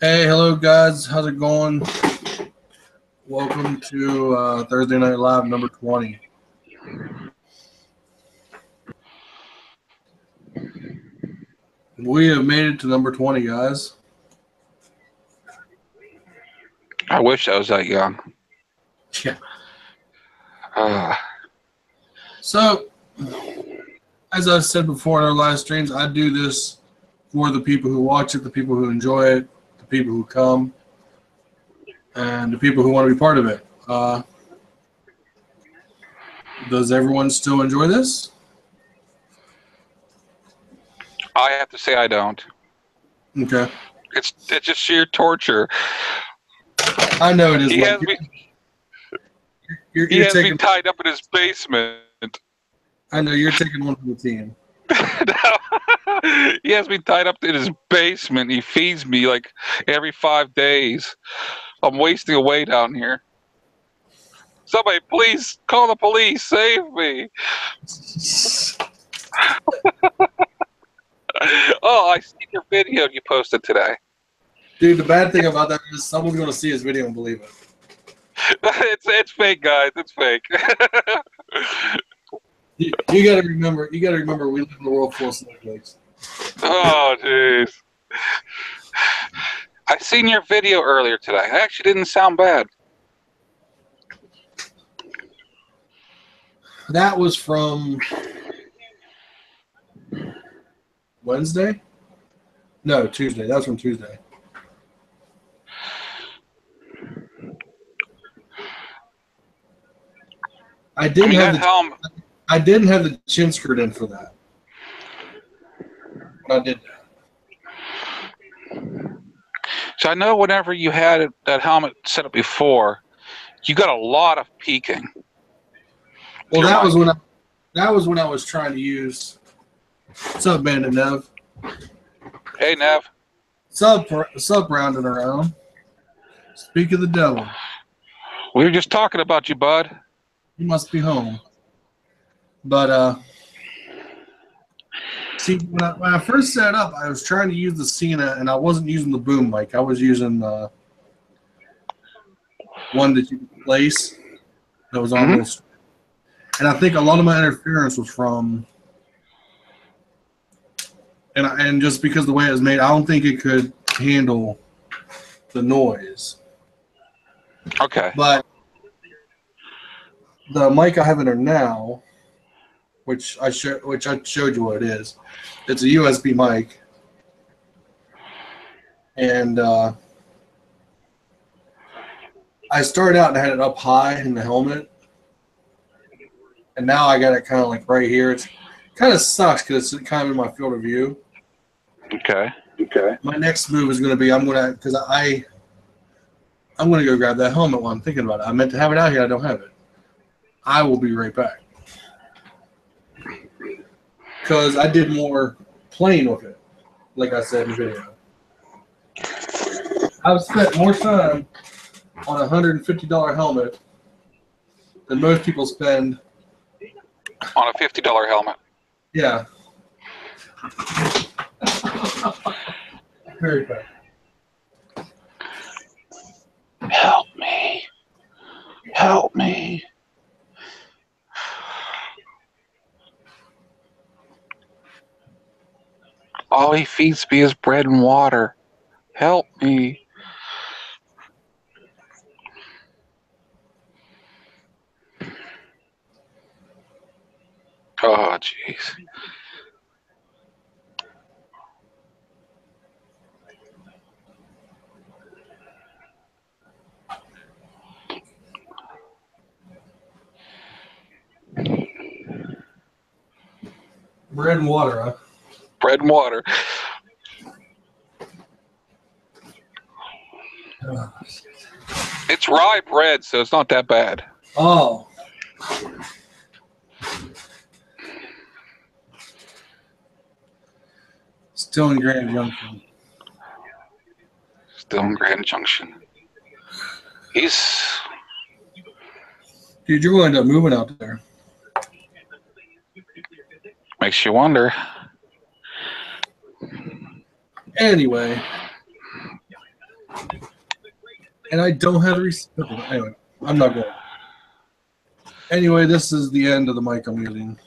Hey, hello guys. How's it going? Welcome to Thursday Night Live number 20. We have made it to number 20, guys. I wish I was that young. Yeah. Uh, So, as I said before in our live streams, I do this for the people who watch it, the people who enjoy it, the people who come, and the people who want to be part of it. Does everyone still enjoy this? I have to say I don't. Okay. It's just sheer torture. I know it is. He Like, has me. you're He has me taking. tied up in his basement. I know you're taking one for the team. He has me tied up in his basement. He feeds me like every 5 days. I'm wasting away down here. Somebody, please call the police. Save me. Oh, I seen your video you posted today. Dude, the bad thing about that is someone's going to see his video and believe it. It's fake, guys. It's fake. You got to remember. You got to remember. We live in a world full of snowflakes. Oh, jeez. I seen your video earlier today. It actually didn't sound bad. That was from Wednesday. No, Tuesday. That was from Tuesday. I didn't have the chin skirt in for that. When I did that. So I know whenever you had that helmet set up before, you got a lot of peaking. Well, that was when I was trying to use. What's up, Bandit Nev? Hey, Nev. Sub rounding around. Speak of the devil. We were just talking about you, bud. You must be home. But see, when I first set it up, I was trying to use the Cena, and I wasn't using the boom mic. I was using one that you could place that was almost. And I think a lot of my interference was from. And just because the way it was made, I don't think it could handle the noise. Okay. But the mic I have in there now, which I showed you what it is. It's a USB mic, and I started out and I had it up high in the helmet, and now I got it kind of like right here. It's kind of sucks because it's kind of in my field of view. Okay. My next move is going to be I'm going to go grab that helmet while I'm thinking about it. I meant to have it out here. I don't have it. I will be right back. Because I did more playing with it, like I said in the video. I've spent more time on a $150 helmet than most people spend on a $50 helmet. Yeah. Very bad. Help me. Help me. All he feeds me is bread and water. Help me. Oh, jeez. Bread and water, huh? Bread and water. It's rye bread, so it's not that bad. Oh. Still in Grand Junction. Still in Grand Junction. He's... Dude, you're going to end up moving out there. Makes you wonder. Anyway. And I don't have the receiver. Anyway, I'm not going. Anyway, this is the end of the mic I'm using.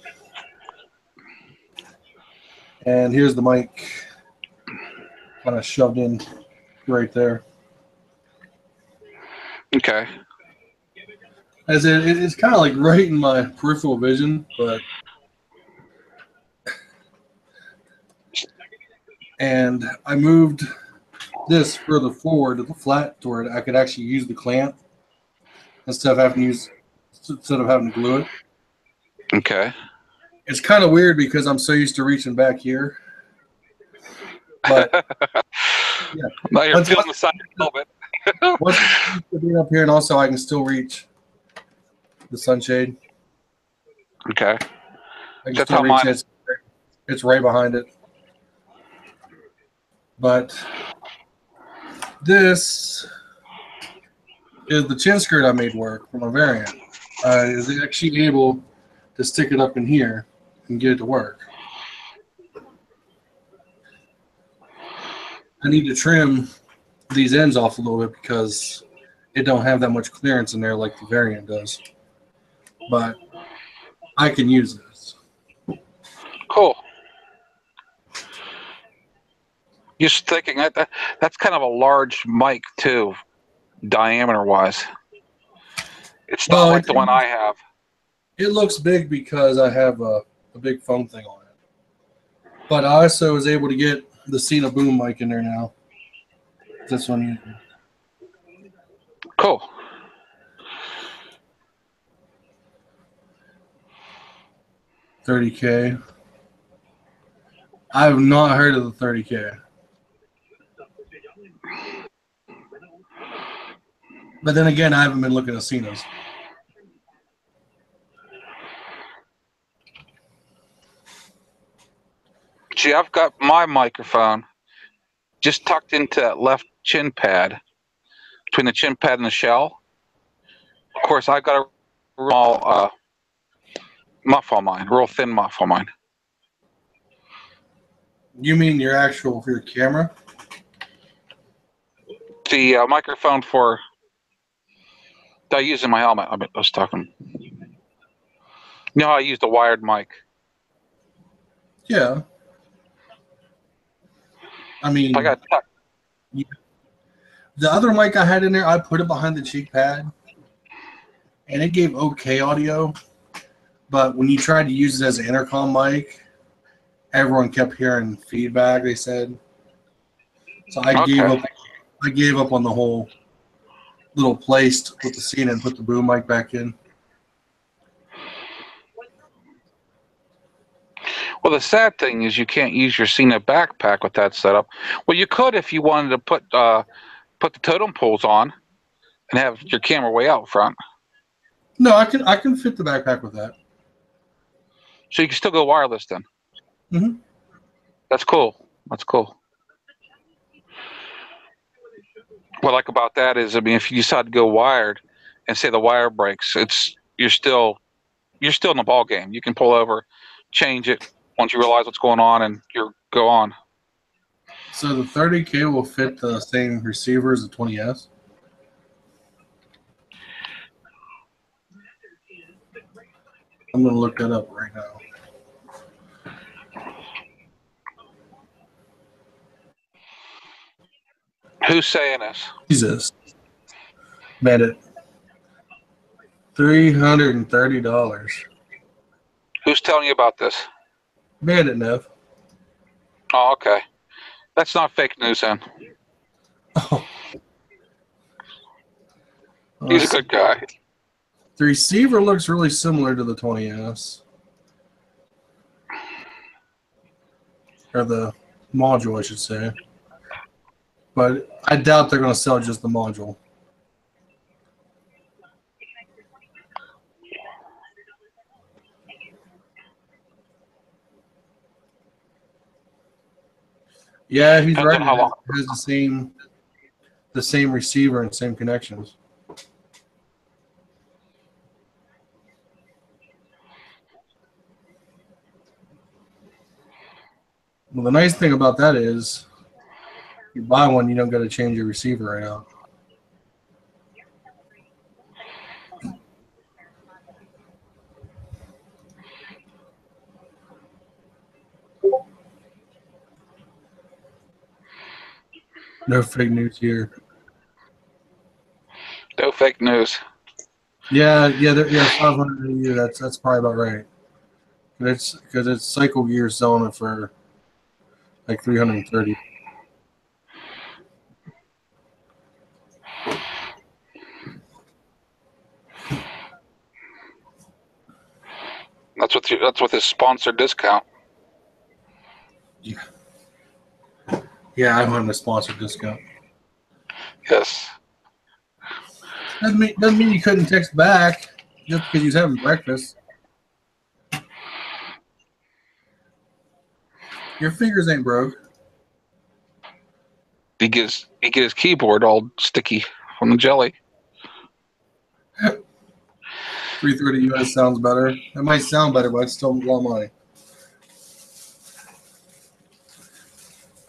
And here's the mic kind of shoved in right there. Okay. As it's kind of like right in my peripheral vision, but and I moved this further forward to the flat to where I could actually use the clamp instead of having to glue it. Okay. It's kind of weird because I'm so used to reaching back here. But yeah. Now you're feeling the side a little bit. Once I get up here, and also I can still reach the sunshade. Okay. I can still reach it. It's right behind it. But this is the chin skirt I made work for my variant. Is actually able to stick it up in here and get it to work. I need to trim these ends off a little bit because it don't have that much clearance in there like the variant does. But I can use this. Cool. Just thinking that's kind of a large mic too, diameter wise. It's not like the one I have. It looks big because I have a big foam thing on it. But I also was able to get the Cena boom mic in there now. This one. Cool. $30K. I have not heard of the $30K. But then again, I haven't been looking at Cena's. See, I've got my microphone just tucked into that left chin pad, between the chin pad and the shell. Of course, I've got a small muff on mine, real thin muff on mine. You mean your actual for your camera? The microphone for that I use in my helmet. I was talking. You know how I use the wired mic? Yeah. I mean, I got the other mic I had in there, I put it behind the cheek pad, and it gave okay audio. But when you tried to use it as an intercom mic, everyone kept hearing feedback. They said, so I gave up on the whole little place with the scene and put the boom mic back in. Well, the sad thing is you can't use your Cena backpack with that setup. Well, you could if you wanted to put the totem poles on and have your camera way out front. No, I can fit the backpack with that. So you can still go wireless then. Mm-hmm. That's cool. That's cool. What I like about that is, I mean, if you decide to go wired and say the wire breaks, you're still in the ball game. You can pull over, change it once you realize what's going on, and you go on. So the 30K will fit the same receiver as the 20S? I'm going to look that up right now. Who's saying this? Jesus. Bet $330. Who's telling you about this? Bandit Nev. Oh, okay. That's not fake news then. Oh. He's a good guy. The receiver looks really similar to the 20S. Or the module, I should say. But I doubt they're going to sell just the module. Yeah, he's right. It has the same receiver and same connections. Well, the nice thing about that is you buy one, you don't got to change your receiver right out. No fake news here. No fake news. Yeah, 500 a year. That's probably about right. Because it's Cycle Gear selling it for like 330. That's with his sponsored discount. Yeah, I'm on a sponsored discount. Yes. Doesn't mean you couldn't text back just because he's having breakfast. Your fingers ain't broke. He gets his keyboard all sticky from the jelly. 330 US sounds better. It might sound better, but it's still a lot of money.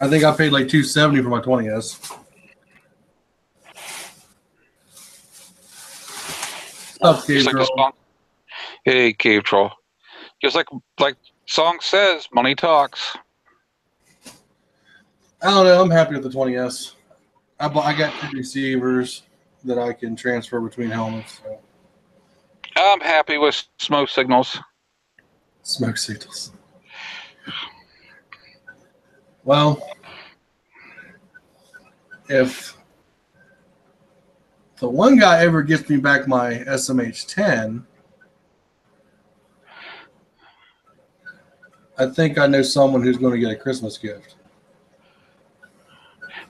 I think I paid like $270 for my 20s. What's up, Cave Just like the Troll? song. Hey, Cave Troll. Just like song says, money talks. I don't know. I'm happy with the 20s. I got 2 receivers that I can transfer between helmets. So. I'm happy with smoke signals. Smoke signals. Well, if the one guy ever gets me back my SMH10, I think I know someone who's going to get a Christmas gift.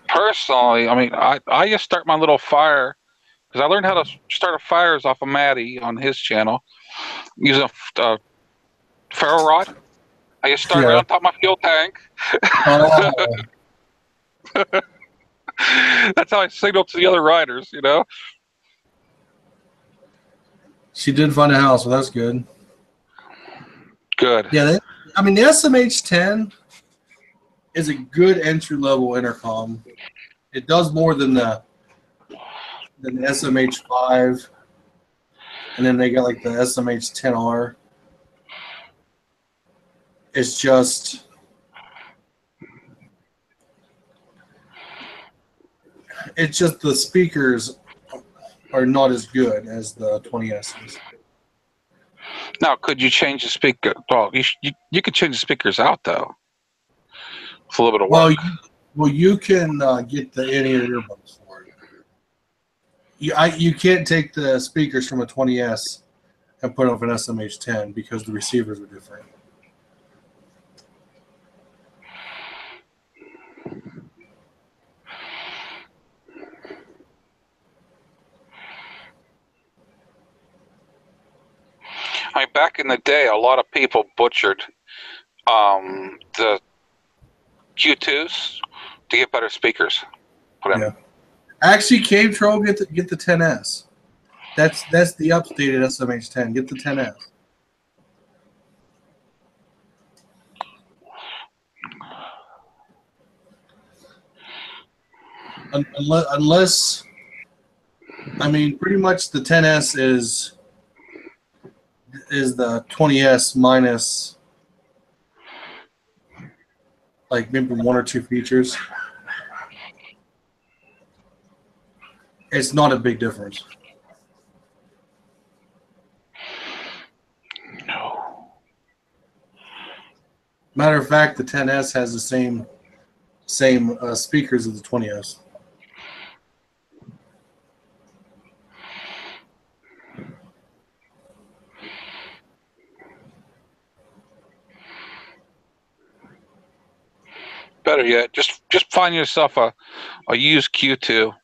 Personally, I mean, I just start my little fire because I learned how to start a fires off of Matty on his channel using a ferro rod. I just start right on top of my fuel tank. Oh, That's how I signal to the other riders, you know? she did find a house, so that's good. Good. Yeah, I mean, the SMH10 is a good entry-level intercom. It does more than the SMH5, and then they got like the SMH10R. It's just the speakers are not as good as the 20Ss. Now, could you change the speaker? Well, you could change the speakers out though. It's a little bit of work. Well, you can get the in-ear earbuds for it. You can't take the speakers from a 20S and put it off an SMH10 because the receivers are different. I mean, back in the day, a lot of people butchered the Q2s to get better speakers. Yeah. Actually, Cave Troll, get the 10S. That's the updated SMH10. Get the 10S. Unless, I mean, pretty much the 10S is the 20S minus like maybe 1 or 2 features. It's not a big difference. No. Matter of fact, the 10S has the same speakers as the 20S. Better yet, just find yourself a used Q2.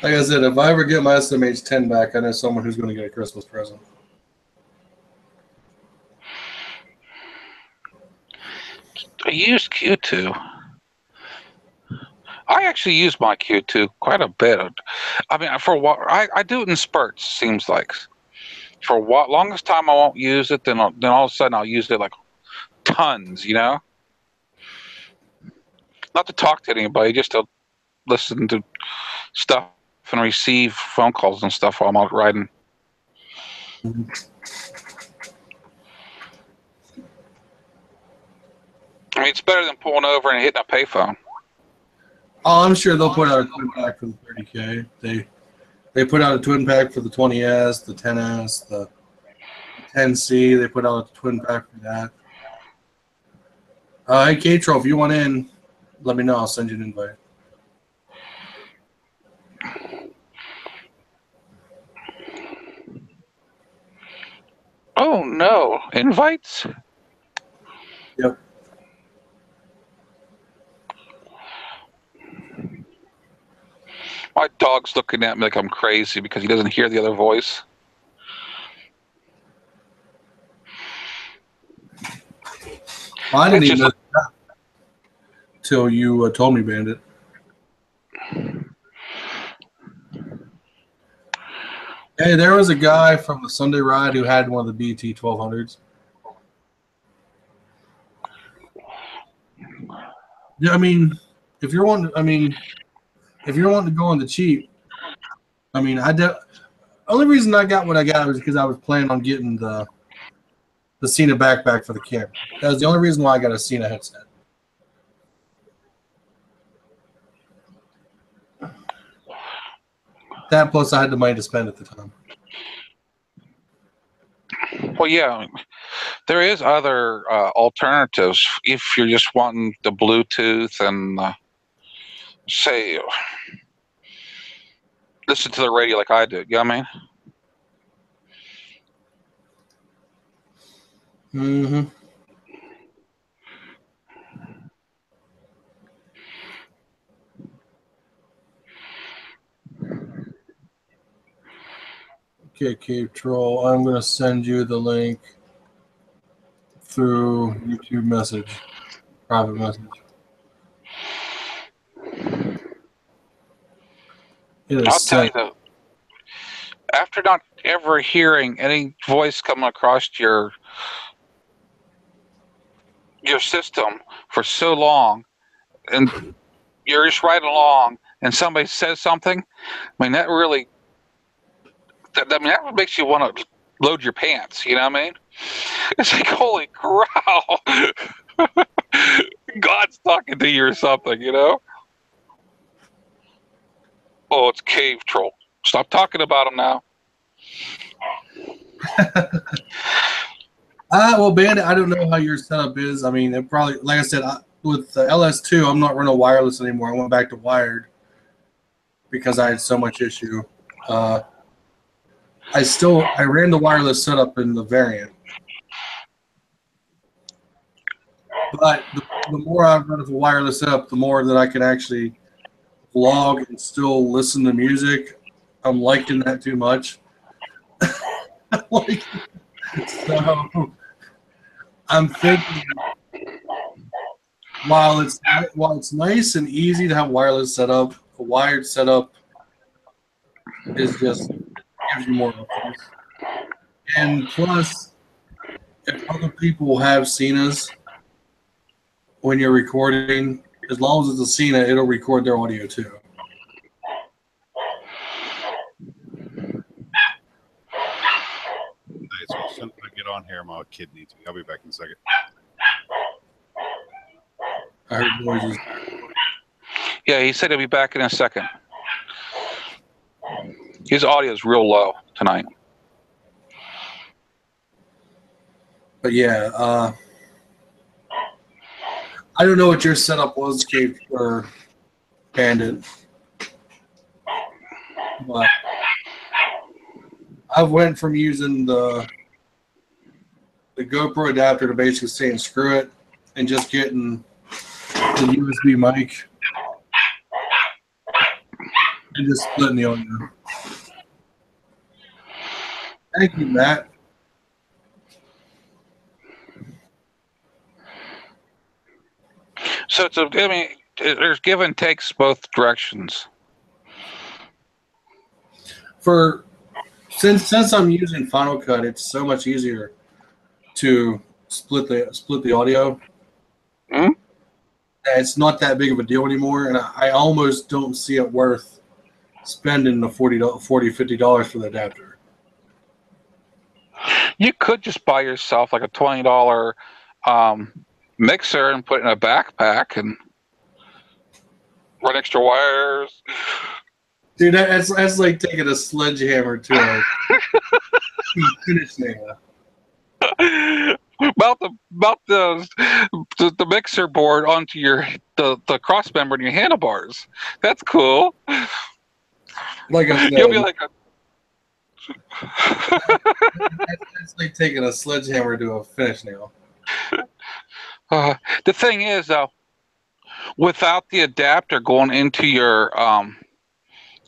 Like I said, if I ever get my SMH10 back, I know someone who's going to get a Christmas present. A used Q2. I actually use my Q2 quite a bit. I mean, for a while, I do it in spurts. Seems like for a while, longest time I won't use it. Then all of a sudden I'll use it like tons. You know, not to talk to anybody, just to listen to stuff and receive phone calls and stuff while I'm out riding. mean, it's better than pulling over and hitting a payphone. Oh, I'm sure they'll put out a twin pack for the 30K. They put out a twin pack for the 20S, the 10S, the 10C. They put out a twin pack for that. Hey, K-Tro, if you want in, let me know. I'll send you an invite. Oh, no. Invites? Yep. My dog's looking at me like I'm crazy because he doesn't hear the other voice. I didn't even know that until you told me, Bandit. Hey, there was a guy from the Sunday Ride who had one of the BT 1200s. Yeah, I mean, if you're wanting to go on the cheap, I mean, only reason I got what I got was because I was planning on getting the Cena backpack for the camera. That was the only reason why I got a Cena headset. That plus I had the money to spend at the time. Well, yeah, there is other alternatives if you're just wanting the Bluetooth and say listen to the radio like I do. You know what I mean? Mm-hmm. Okay, Cave Troll, I'm going to send you the link through YouTube message, private message. I'll tell you though, after not ever hearing any voice coming across your system for so long, and you're just riding along, and somebody says something, I mean that really, that makes you want to load your pants. You know what I mean? It's like, holy cow, God's talking to you or something. You know? Oh, it's Cave Troll. Stop talking about him now. Well, Bandit, I don't know how your setup is. I mean, it probably, like I said, with the LS2, I'm not running wireless anymore. I went back to wired because I had so much issue. I ran the wireless setup in the variant, but the more I run a wireless setup, the more that I can actually vlog and still listen to music. I'm liking that too much. So I'm thinking, while it's nice and easy to have wireless setup, a wired setup is just gives you more options. And plus, if other people have Cenas when you're recording, as long as it's a Cena, it'll record their audio too. Nice. Well, as soon as I get on here, my kid needs me. I'll be back in a second. I heard noises. Yeah, he said he'll be back in a second. His audio is real low tonight. But yeah, I don't know what your setup was, Cave or Bandit, but I went from using the GoPro adapter to basically saying screw it and just getting the USB mic and just splitting the audio. Thank you, Matt. So there's give and takes both directions. Since I'm using Final Cut, it's so much easier to split the audio. Hmm? It's not that big of a deal anymore, and I almost don't see it worth spending the $50 for the adapter. You could just buy yourself like a $20 mixer and put it in a backpack and run extra wires. Dude, that's like taking a sledgehammer to a finish nail. Mount the mixer board onto the cross member in your handlebars. That's cool. Like I said, You'll be like that's like taking a sledgehammer to a finish nail. The thing is, though, without the adapter going into your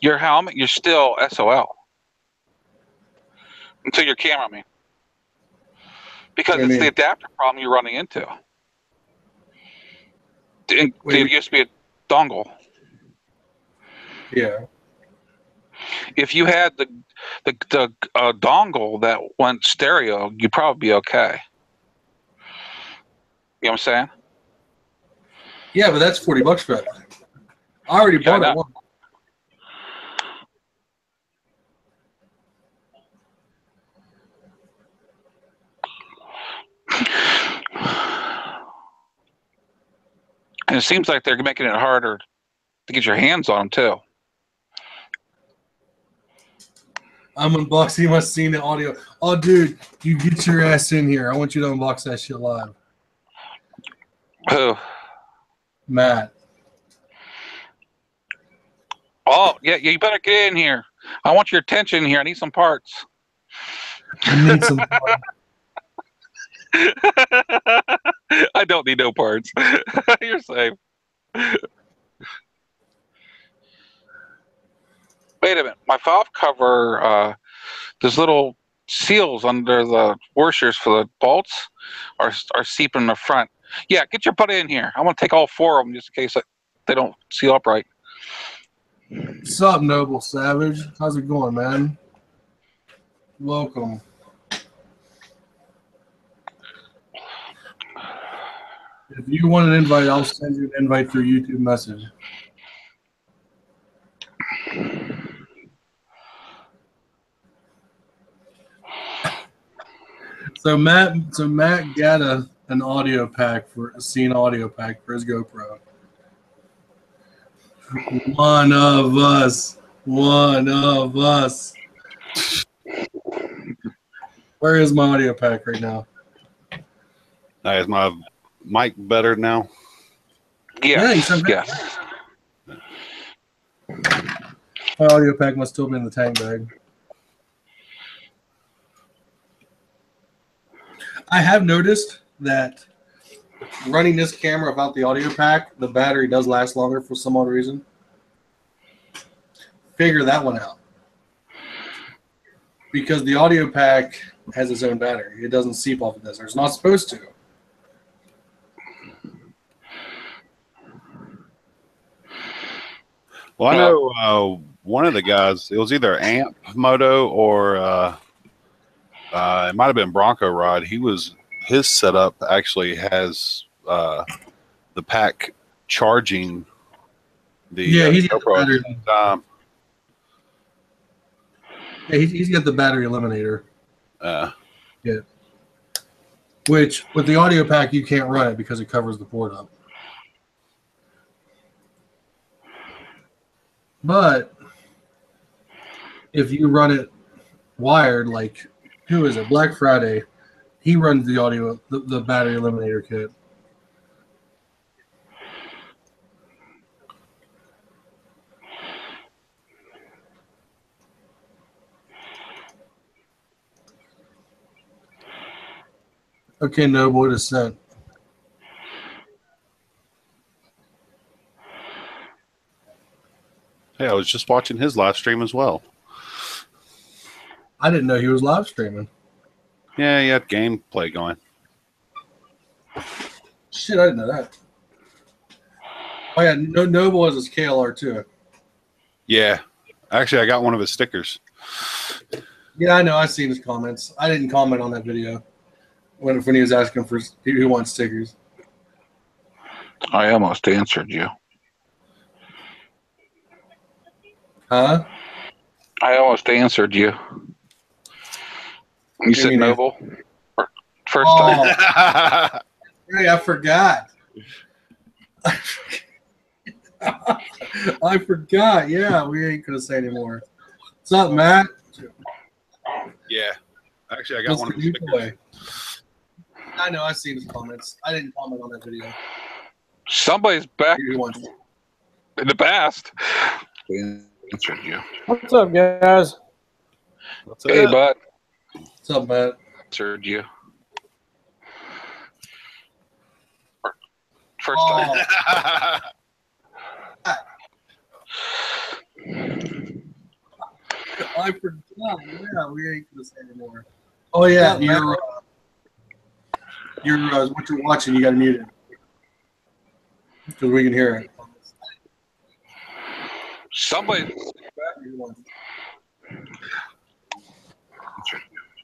helmet, you're still SOL until your camera. I mean, because it's the adapter problem you're running into. There used to be a dongle. Yeah. If you had the dongle that went stereo, you'd probably be okay. You know what I'm saying? Yeah, but that's $40 for that. I already bought it once. And it seems like they're making it harder to get your hands on them too. I'm unboxing my scene audio. Oh, dude, you get your ass in here. I want you to unbox that shit live. Who? Matt. Oh, yeah, you better get in here. I want your attention here. I need some parts. I need some parts. I don't need no parts. You're safe. Wait a minute. My valve cover, there's little seals under the washers for the bolts are seeping in the front. Yeah, get your butt in here. I want to take all four of them just in case they don't seal up right. What's up, Noble Savage? How's it going, man? Welcome. If you want an invite, I'll send you an invite through YouTube message. So Matt got an audio pack for a scene audio pack for his GoPro. One of us. Where is my audio pack right now? Is my mic better now? Yeah. Yes. My audio pack must still be in the tank bag. I have noticed that running this camera without the audio pack, the battery does last longer for some odd reason. Figure that one out. Because the audio pack has its own battery. It doesn't seep off of this. It's not supposed to. Well, I know one of the guys, it was either Amp Moto or it might have been Bronco Rod. His setup actually has the pack charging the he's got the GoPro battery. at the same time. Yeah, he's got the battery eliminator. Yeah. Which, with the audio pack, you can't run it because it covers the port up. But if you run it wired, like, who is it? Black Friday, he runs the audio, the battery eliminator kit. Okay, Noble, it is sent. Hey, I was just watching his live stream as well. I didn't know he was live streaming. Yeah, he had gameplay going. Shit, I didn't know that. Oh yeah, Noble has his KLR too. Yeah. Actually, I got one of his stickers. Yeah, I know. I've seen his comments. I didn't comment on that video when he was asking for who wants stickers. I almost answered you. Huh? I almost answered you. You said Noble? First time. Right, Hey, I forgot. I forgot. Yeah, we ain't gonna say anymore. What's up, Matt? Yeah. Actually, I got What's one the of the new stickers. toy? I know. I've seen his comments. I didn't comment on that video. Somebody's back He wants- in the past. Answered you. What's up, guys? What's Hey, up? bud. What's up, Matt? Answered you. First time. Oh, I forgot. Yeah, we ain't gonna say anymore. Oh yeah, what you're watching. You gotta mute it because we can hear it. Somebody.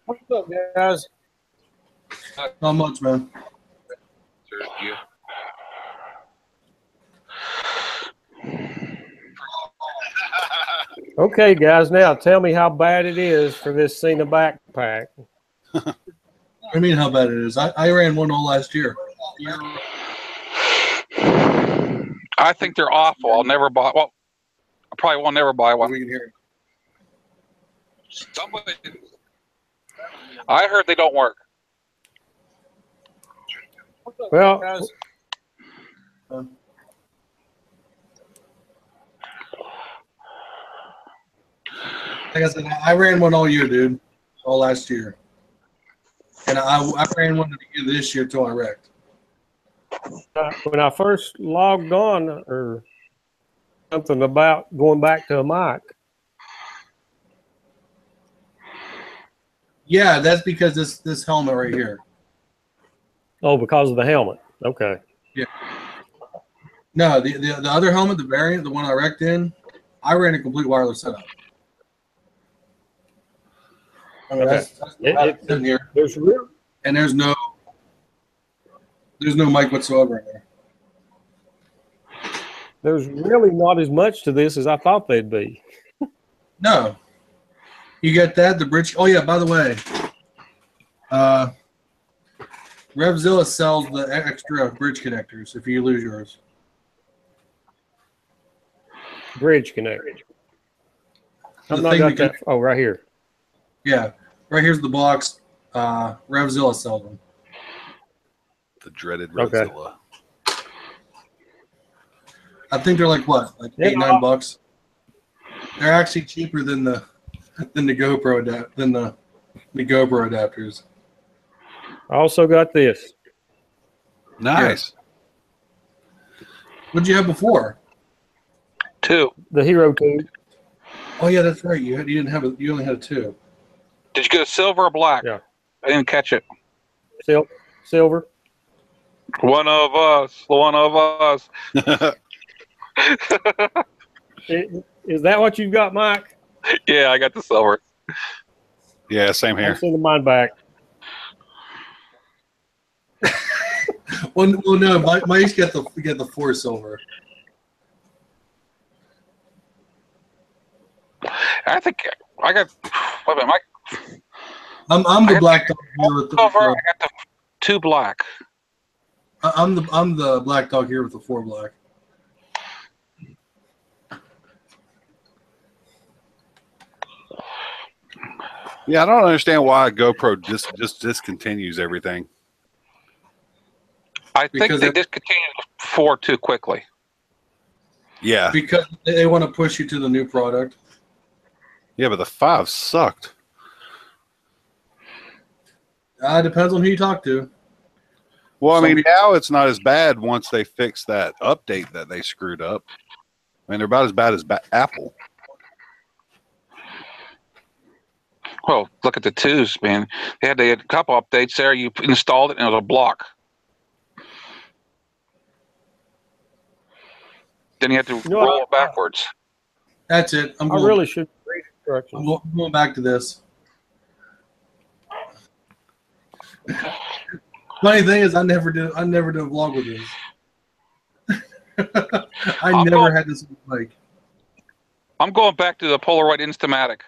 What's up, guys? Not much, man. Answered you. Okay, guys. Now tell me how bad it is for this Cena backpack. I mean, how bad it is. I ran one all last year. I think they're awful. I'll never buy. Well, I probably won't never buy one. We can hear it. Somebody. I heard they don't work. Well, Like I said, I ran one all year, dude. All last year. And I ran one again this year till I wrecked. when I first logged on, or something about going back to a mic. Yeah, that's because this helmet right here. Oh, because of the helmet. Okay. No, the other helmet, the variant, the one I wrecked in, I ran a complete wireless setup. I mean, Okay. that's in here, There's real. and there's no mic whatsoever in there. There's really not as much to this as I thought they'd be. No, you get that the bridge. Oh yeah, by the way, Revzilla sells the extra bridge connectors if you lose yours. Bridge connector. The I've not thing got that can- that. Oh, right here. Yeah, right here's the box. Revzilla sells them. The dreaded Okay. Revzilla. I think they're like what, like Yeah. $8-9. They're actually cheaper than the GoPro the GoPro adapters. I also got this. Nice. What'd you have before? 2. The Hero 2. Oh yeah, that's right. You didn't have a. You only had 2. Did you get a silver or black? Yeah. I didn't catch it. Silver. One of us. One of us. Is that what you've got, Mike? Yeah, I got the silver. Yeah, same I'm here. sending mine back. Well, no, Mike's got the 4 silver. I think I got. Wait a minute, Mike. I'm the black dog here with Silver. I the. got the 2 black. I'm the black dog here with the 4 black. Yeah, I don't understand why GoPro just discontinues everything. I think Because they it- discontinued 4 too quickly. Yeah. Because they want to push you to the new product. Yeah, but the 5 sucked. Depends on who you talk to. Well, I Some mean, people- now it's not as bad once they fix that update that they screwed up. I mean, they're about as bad as Apple. Well, look at the 2s, man. They had a couple updates there. You installed it and it was a block. Then you had to know, roll it backwards. That's it. I'm I going, really should read I'm instructions. going back to this. Funny thing is, I never did a vlog with this. I never had this mic. I'm going back to the Polaroid Instamatic.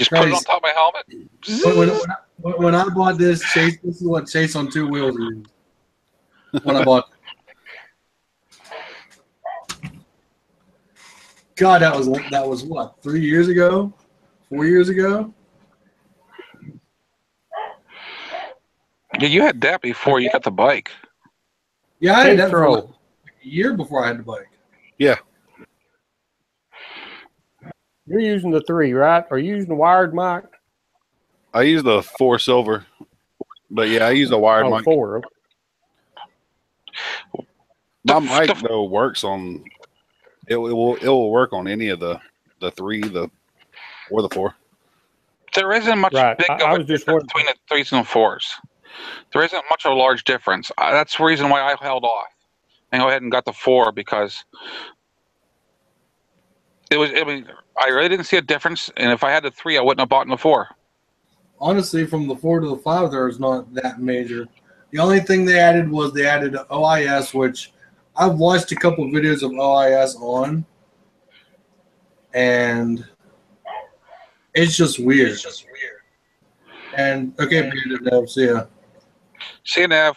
Just put it on top of my helmet. When I bought this, Chase, this is what Chase on two wheels used. When I bought, God, that was what, 3 years ago, 4 years ago. Yeah, you had that before you got the bike. Yeah, I had that for Intro. like a year before I had the bike. Yeah. You're using the 3, right? Are you using the wired mic? I use the 4 silver, but yeah, I use a wired Oh, mic. 4. Okay. My mic though works on it. It will work on any of the 3, or the 4. There isn't much Right. big I of a was just difference between the 3s and 4s. There isn't much of a large difference. That's the reason why I held off and go ahead and got the 4 because it was. I really didn't see a difference, and if I had the 3, I wouldn't have bought the 4. Honestly, from the 4 to the 5, there was not that major. The only thing they added was they added OIS, which I've watched a couple of videos of OIS on, and it's just weird. And okay, see ya. See you, Nav.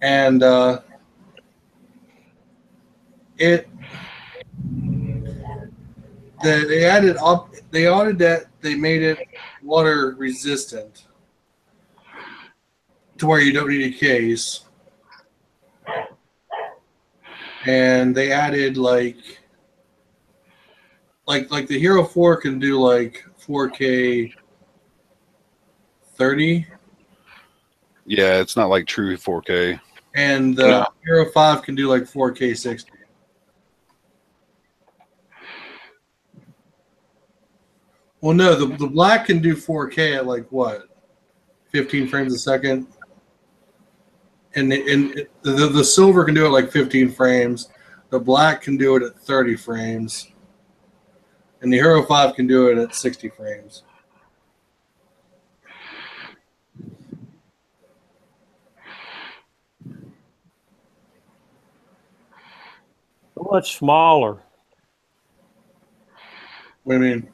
And they added that they made it water resistant to where you don't need a case, and they added like the Hero 4 can do like 4K 30, Yeah, it's not like true 4K. and the Hero 5 can do like 4K 60. Well, no, the black can do 4K at like what, 15 frames a second, and the silver can do it like 15 frames. The black can do it at 30 frames, and the Hero 5 can do it at 60 frames. Much smaller. What do you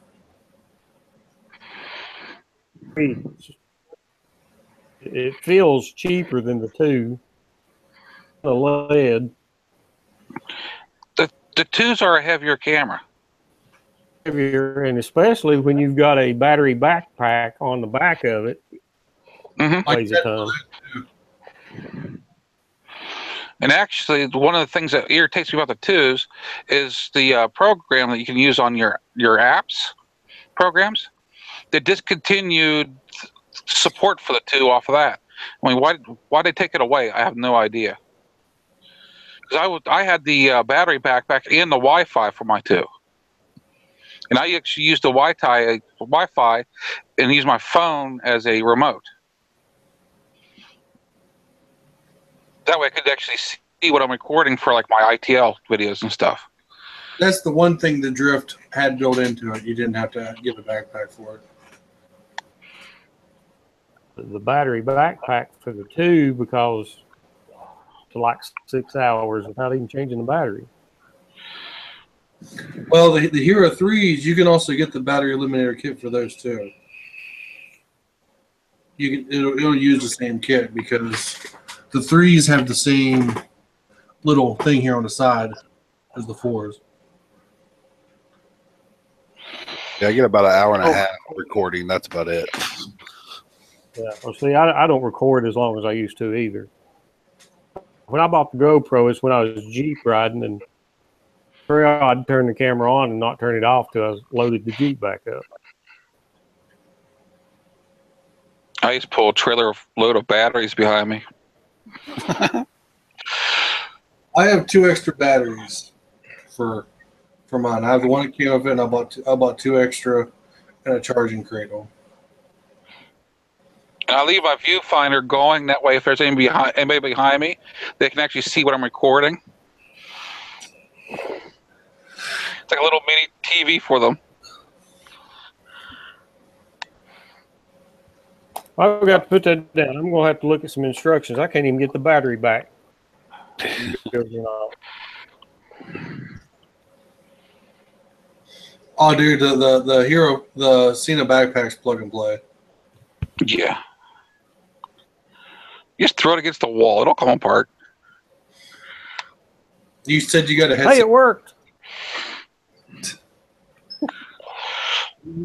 mean? It feels cheaper than the 2. The lead. The 2s are a heavier camera. Heavier, and especially when you've got a battery backpack on the back of it. Mm-hmm. Weighs a ton. And actually, one of the things that irritates me about the 2s is the program that you can use on your apps programs. They discontinued support for the 2 off of that. I mean, why they take it away? I have no idea. Because I had the battery backpack and the Wi-Fi for my 2, and I actually used the Wi-Fi and use my phone as a remote. That way I could actually see what I'm recording for like my ITL videos and stuff. That's the one thing the Drift had built into it. You didn't have to get a backpack for it. The battery backpack for the 2 because to like 6 hours without even changing the battery. Well, the Hero 3s, you can also get the battery eliminator kit for those too. It'll use the same kit because the 3s have the same little thing here on the side as the 4s. Yeah, I get about an hour and a half recording. That's about it. Yeah. Well, see, I don't record as long as I used to either. When I bought the GoPro, it's when I was Jeep riding, and I'd turn the camera on and not turn it off till I loaded the Jeep back up. I used to pull a trailer load of batteries behind me. I have 2 extra batteries for mine. I have the one that came with it, and I bought 2 extra and a charging cradle. And I leave my viewfinder going. That way, if there's anybody behind me, they can actually see what I'm recording. It's like a little mini TV for them. I've got to put that down. I'm going to have to look at some instructions. I can't even get the battery back. Oh, dude, the hero, the Cena backpack's plug and play. Yeah. You just throw it against the wall. It'll come apart. You said you got a Hey, headset. it worked.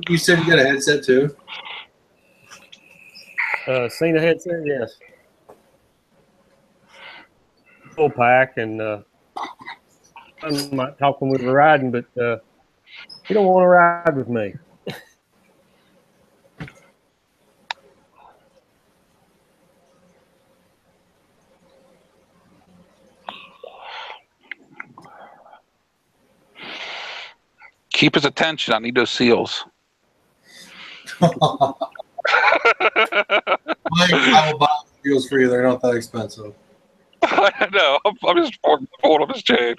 You said you got a headset too. Cena headset, yes. Full pack, and I might talk when we were riding, but he don't want to ride with me. Keep his attention. I need those seals. Mike, I will buy the deals for you. They're not that expensive. I know. I'm just pulling up his chain.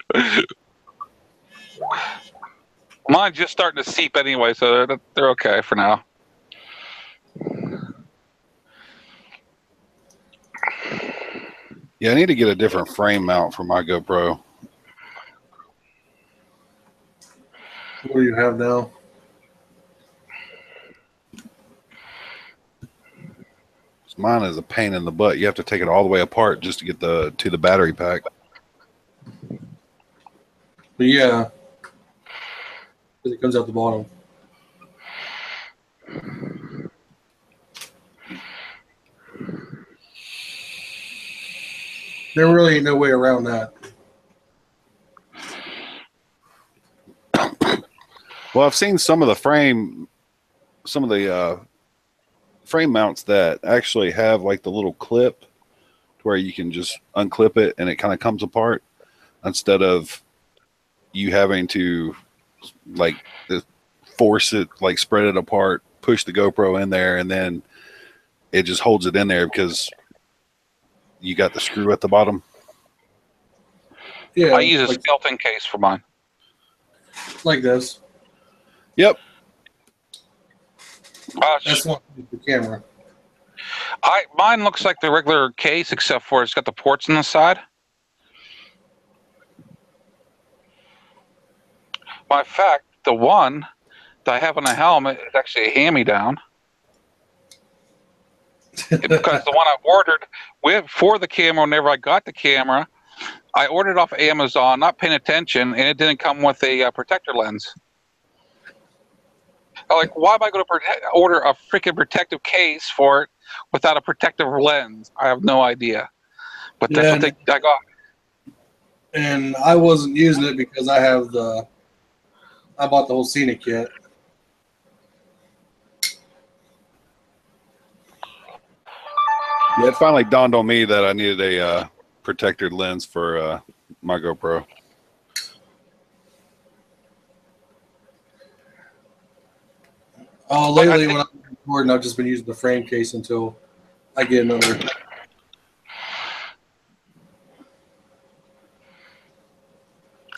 Mine's just starting to seep anyway, so they're okay for now. Yeah, I need to get a different frame mount for my GoPro. What do you have now? Mine is a pain in the butt. You have to take it all the way apart just to get to the battery pack. But yeah, it comes out the bottom. There really ain't no way around that. Well, I've seen some of the frame mounts that actually have like the little clip to where you can just unclip it and it kind of comes apart instead of you having to like force it, like spread it apart, push the GoPro in there, and then it just holds it in there because you got the screw at the bottom. Yeah, I use a skeleton case for mine. like this. Yep. That's not the camera. Mine looks like the regular case, except for it's got the ports on the side. In fact, the one that I have on the helmet is actually a hand-me-down. Because the one I ordered for the camera, whenever I got the camera, I ordered off Amazon, not paying attention, and it didn't come with a protector lens. I'm like, why am I going to order a freaking protective case for it without a protective lens? I have no idea. But that's what I got. And I wasn't using it because I bought the whole Cena kit. Yeah, it finally dawned on me that I needed a protected lens for my GoPro. Oh, lately when I'm recording, I've just been using the frame case until I get another.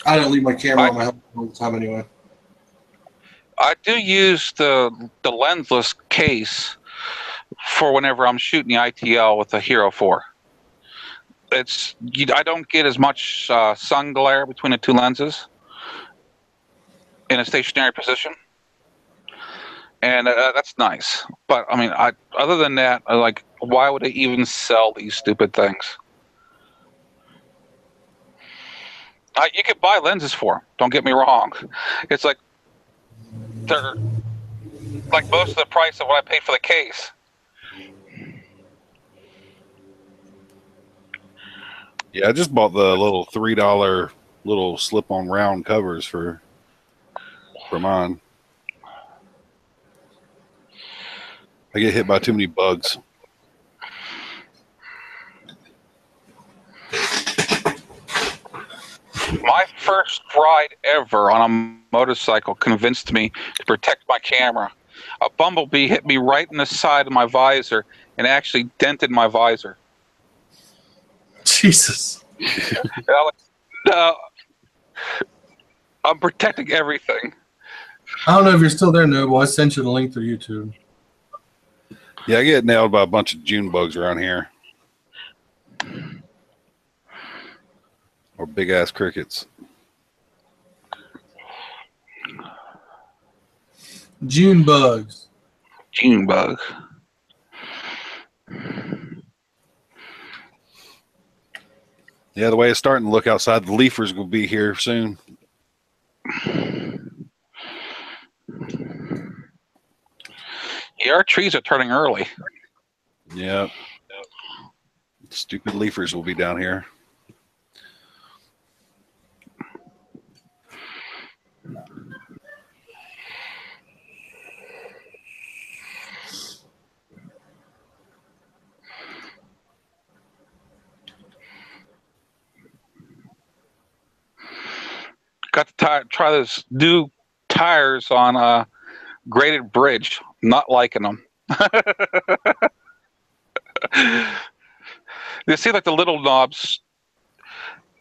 I don't leave my camera on my helmet all the time anyway. I do use the lensless case for whenever I'm shooting the ITL with the Hero 4. I don't get as much sun glare between the two lenses in a stationary position, and that's nice. But I mean, other than that, why would they even sell these stupid things? You could buy lenses for them. Don't get me wrong. It's like they're like most of the price of what I paid for the case. Yeah, I just bought the little $3 little slip-on round covers for mine. I get hit by too many bugs. My first ride ever on a motorcycle convinced me to protect my camera. A bumblebee hit me right in the side of my visor and actually dented my visor. Jesus. No, I'm protecting everything. I don't know if you're still there, Noble. I sent you the link through YouTube. Yeah, I get nailed by a bunch of June bugs around here. Or big-ass crickets. June bugs. June bug. Yeah, the way it's starting to look outside, the leafers will be here soon. Yeah, our trees are turning early. Yeah. Stupid leafers will be down here. Got to try this new tires on a graded bridge. Not liking them. You see, like the little knobs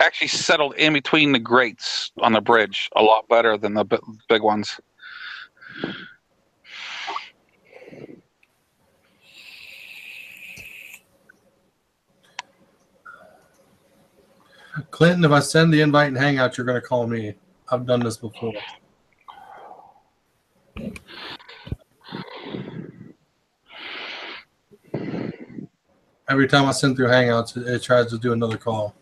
actually settled in between the grates on the bridge a lot better than the big ones. Clinton, if I send the invite and hangout, you're going to call me. I've done this before. Every time I send through Hangouts, it tries to do another call.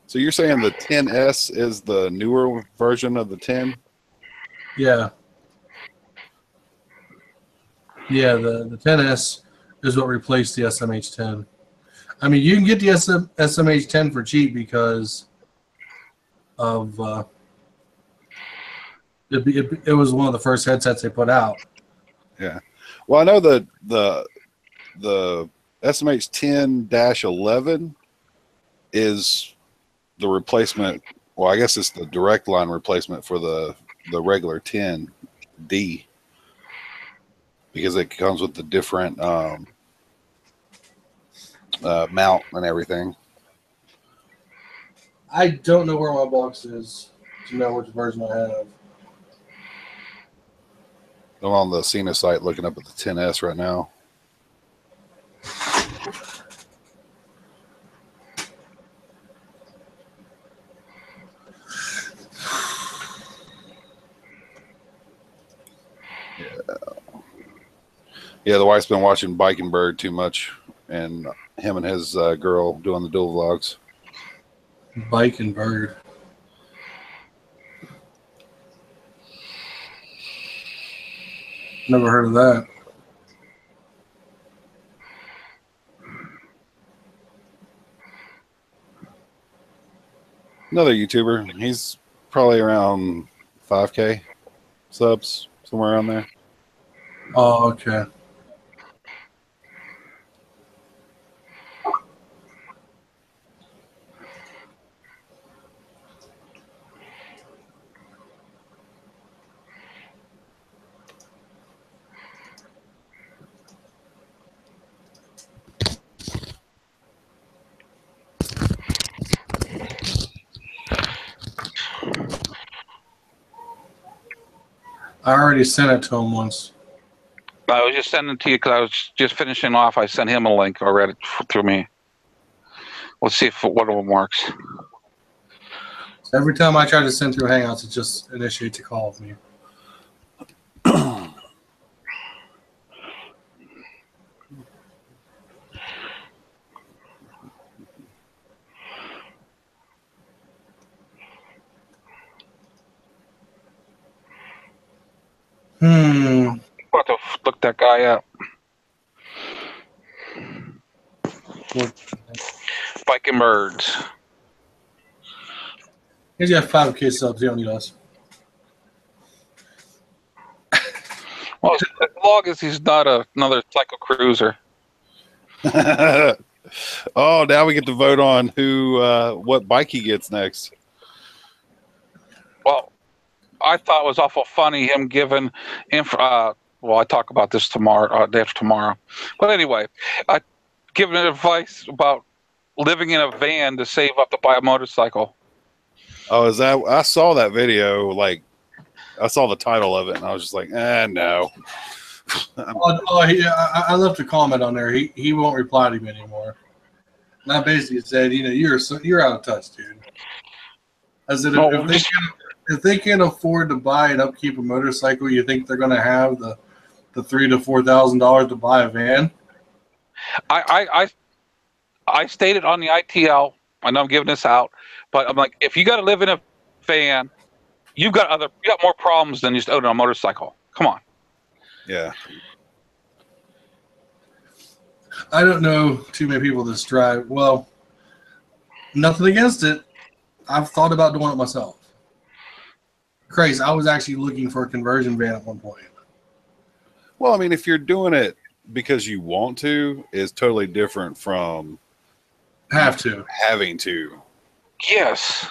So you're saying the 10S is the newer version of the 10? Yeah. Yeah, the 10S is what replaced the SMH10. I mean, you can get the SMH10 for cheap because of it was one of the first headsets they put out. Yeah. Well, I know that the SMH10-11 is the replacement. Well, I guess it's the direct line replacement for the regular 10D because it comes with the different mount and everything. I don't know where my box is to know which version I have. I'm on the Cena site looking up at the 10S right now. Yeah, the wife's been watching Biking Bird too much, and him and his girl doing the dual vlogs. Biking Bird. Never heard of that. Another YouTuber. He's probably around 5K subs, somewhere around there. Oh, okay. I already sent it to him once. I was just sending it to you because I was just finishing off. I sent him a link already through me. Let's see if one of them works. So every time I try to send through Hangouts, it just initiates a call with me. I'll have to look that guy up. Biking Birds. He's got 5K subs. He don't need us. Well, as long as he's not another Psycho Cruiser. Oh, now we get to vote on who, what bike he gets next. Well, I thought it was awful funny him giving well, I talk about this tomorrow, day after tomorrow. But anyway, giving advice about living in a van to save up to buy a motorcycle. Oh, is that? I saw that video. Like, I saw the title of it, and I was just like, no. I left a comment on there. He won't reply to me anymore. And I basically said, you're out of touch, dude. I said, if they can't afford to buy and upkeep a motorcycle, you think they're going to have the $3,000 to $4,000 to buy a van? I stated on the ITL. I know I'm giving this out, but I'm like, if you got to live in a van, you got more problems than just owning a motorcycle. Come on. Yeah. I don't know too many people that drive. Well, nothing against it. I've thought about doing it myself. Crazy. I was actually looking for a conversion van at one point. Well, I mean, if you're doing it because you want to, is totally different from having to. Yes.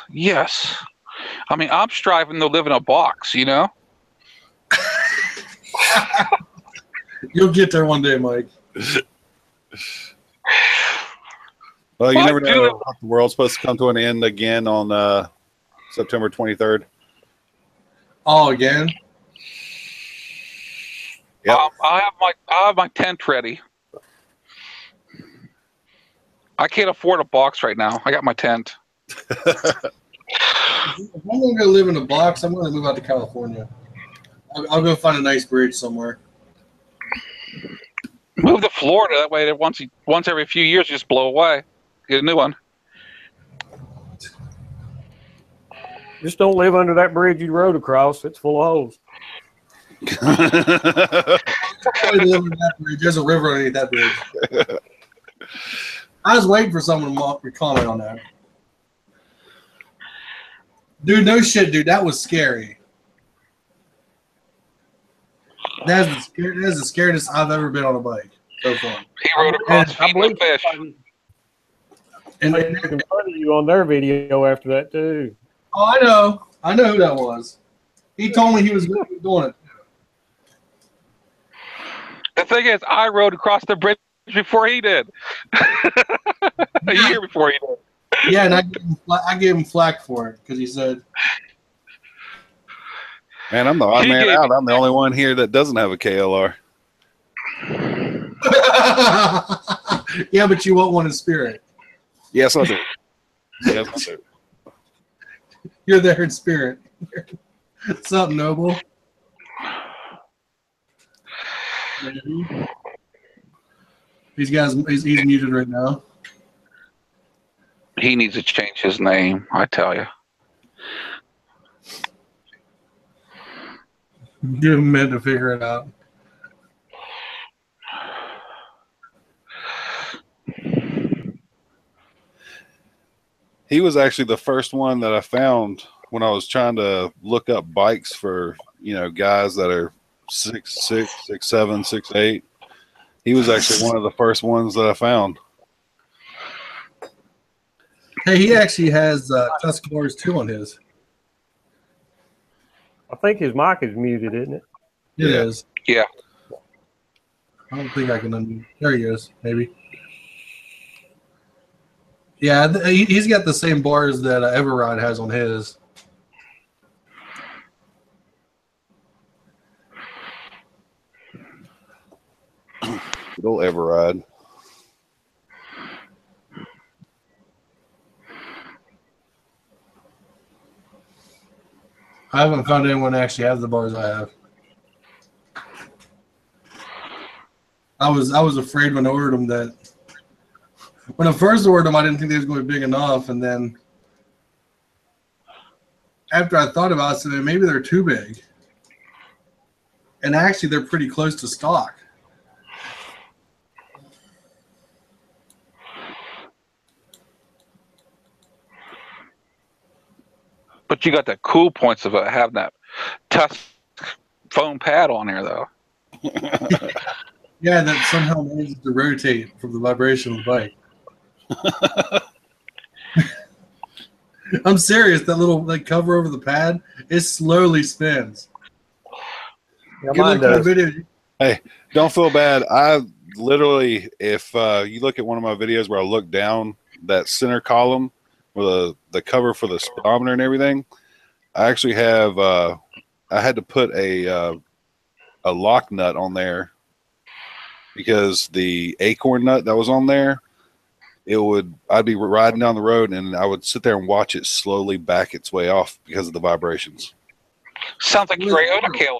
I mean, I'm striving to live in a box, you know? You'll get there one day, Mike. Well, you never know. The world's supposed to come to an end again on September 23rd. Oh, again? Yep. I have my tent ready. I can't afford a box right now. I got my tent. If I'm going to live in a box, I'm going to move out to California. I'll go find a nice bridge somewhere. Move to Florida. That way, once every few years, you just blow away. Get a new one. Just don't live under that bridge you rode across. It's full of holes. There's a river underneath that bridge. I was waiting for someone to comment on that. Dude, no shit, dude. That was scary. That's the scariest I've ever been on a bike so far. He rode across feeding the fish. And they making fun of you on their video after that too. Oh, I know who that was. He told me he was doing it. The thing is, I rode across the bridge before he did. A year before he did. Yeah, and I gave him flack for it because he said, Man, I'm the odd man out. I'm the only one here that doesn't have a KLR. yeah, but you want one in spirit. Yes, I do. Yes, I do. You're there in spirit. What's up, Noble? He's muted right now. He needs to change his name, I tell you. Give him a minute to figure it out. He was actually the first one that I found when I was trying to look up bikes for, guys that are 6'6", 6'7", 6'8". He was actually one of the first ones that I found. Hey, he actually has Tuscaroras too on his. I think his mic is muted, isn't it? It is. Yeah. I don't think I can unmute. There he is, maybe. Yeah, he's got the same bars that Everride has on his. Good old Everride. I haven't found anyone that actually has the bars I have. I was afraid when I ordered them that when I first ordered them, I didn't think they was going to be big enough, and then after I thought about it, I said maybe they're too big. And actually, they're pretty close to stock. But you got the cool points of having that touch foam pad on there, though. Yeah, that somehow manages to rotate from the vibration of the bike. I'm serious. That little cover over the pad, it slowly spins. Yeah, mine does. Hey, don't feel bad. I literally, if you look at one of my videos where I look down, that center column with the cover for the speedometer and everything. I actually have I had to put a lock nut on there because the acorn nut that was on there, I'd be riding down the road and I would sit there and watch it slowly back its way off because of the vibrations. Sounds like Toyota killer.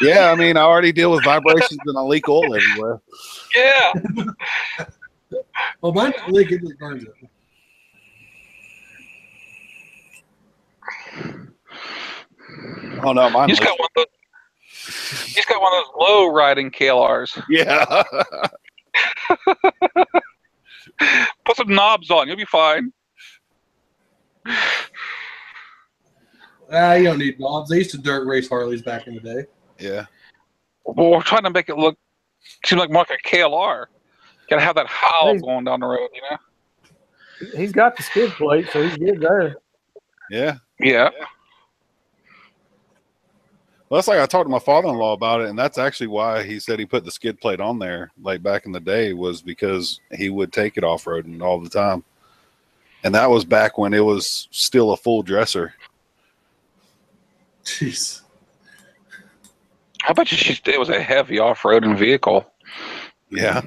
Yeah, I mean, I already deal with vibrations and I leak oil everywhere. Yeah. Well, mine doesn't leak, it just burns it. Oh no, mine He's got one of those low riding KLRs. Yeah. Put some knobs on, you'll be fine. You don't need knobs. They used to dirt race Harleys back in the day. Yeah. Well, we're trying to make it seem like more like a KLR. Gotta have that howl going down the road, you know? He's got the skid plate, so he's good there. Yeah. Yeah. Well, that's like I talked to my father-in-law about it, and that's actually why he said he put the skid plate on there, like back in the day, was because he would take it off-roading all the time. And that was back when it was still a full dresser. Jeez. I bet you it was a heavy off-roading vehicle. Yeah.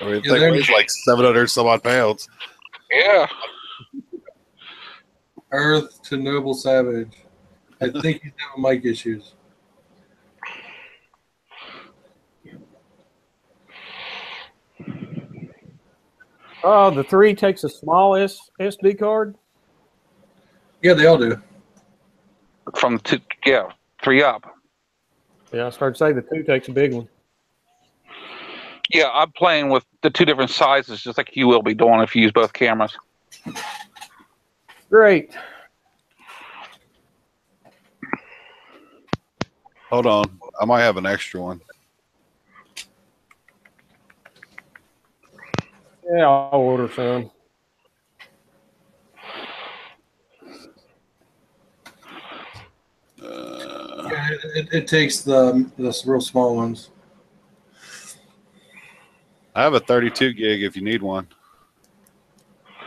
I mean, Yeah, it weighs like 700 some odd pounds. Yeah. Earth to Noble Savage. I think he's having mic issues. Oh, the 3 takes a small SD card? Yeah, they all do. From the 2, yeah, 3 up. Yeah, I started to say the 2 takes a big one. Yeah, I'm playing with the 2 different sizes, just like you will be doing if you use both cameras. Great. Hold on. I might have an extra one. Yeah, I'll order some. Yeah, it takes the real small ones. I have a 32 gig if you need one.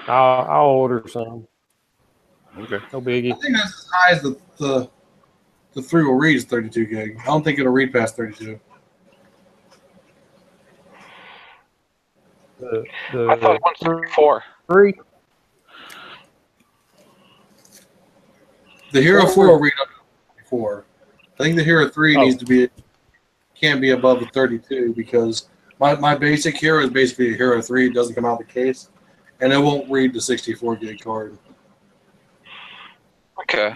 I'll order some. Okay. No biggie. I think that's as high as the 3 will read is 32 gig. I don't think it'll read past 32. I thought it went 34. 3. The Hero 4 will read up to 34. I think the Hero 3 can't be above the 32 because my basic Hero is basically a Hero 3. It doesn't come out of the case, and it won't read the 64 gig card. Okay.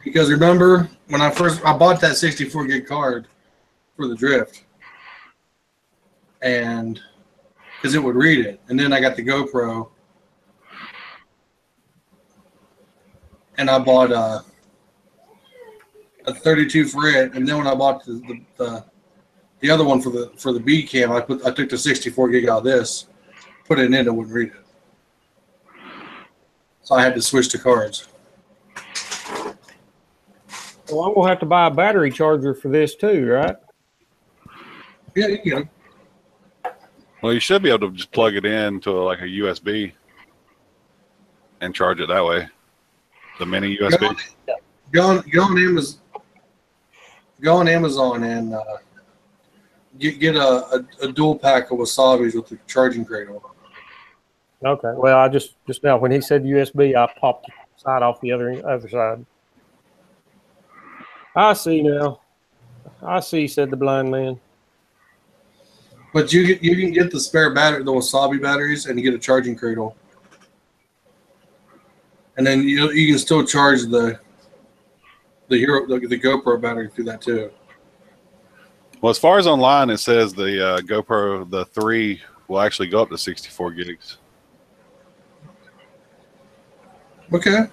Because remember when I bought that 64 gig card for the Drift, and because it would read it, and then I got the GoPro, and I bought a 32 for it, and then when I bought the other one for the B cam, I took the 64 gig out of this, put it in, it wouldn't read it, so I had to switch to cards. Well, I'm gonna have to buy a battery charger for this too, right? Yeah, you know. Well, you should be able to just plug it into like a USB and charge it that way. The mini USB. Go on Amazon and get a dual pack of Wasabis with the charging cradle. Okay. Well, I just now when he said USB, I popped the side off the other side. I see now. I see, said the blind man. But you can get the spare battery, the Wasabi batteries, and you get a charging cradle, and then you can still charge the GoPro battery through that too. Well, as far as online, it says the GoPro, the 3 will actually go up to 64 gigs. Okay.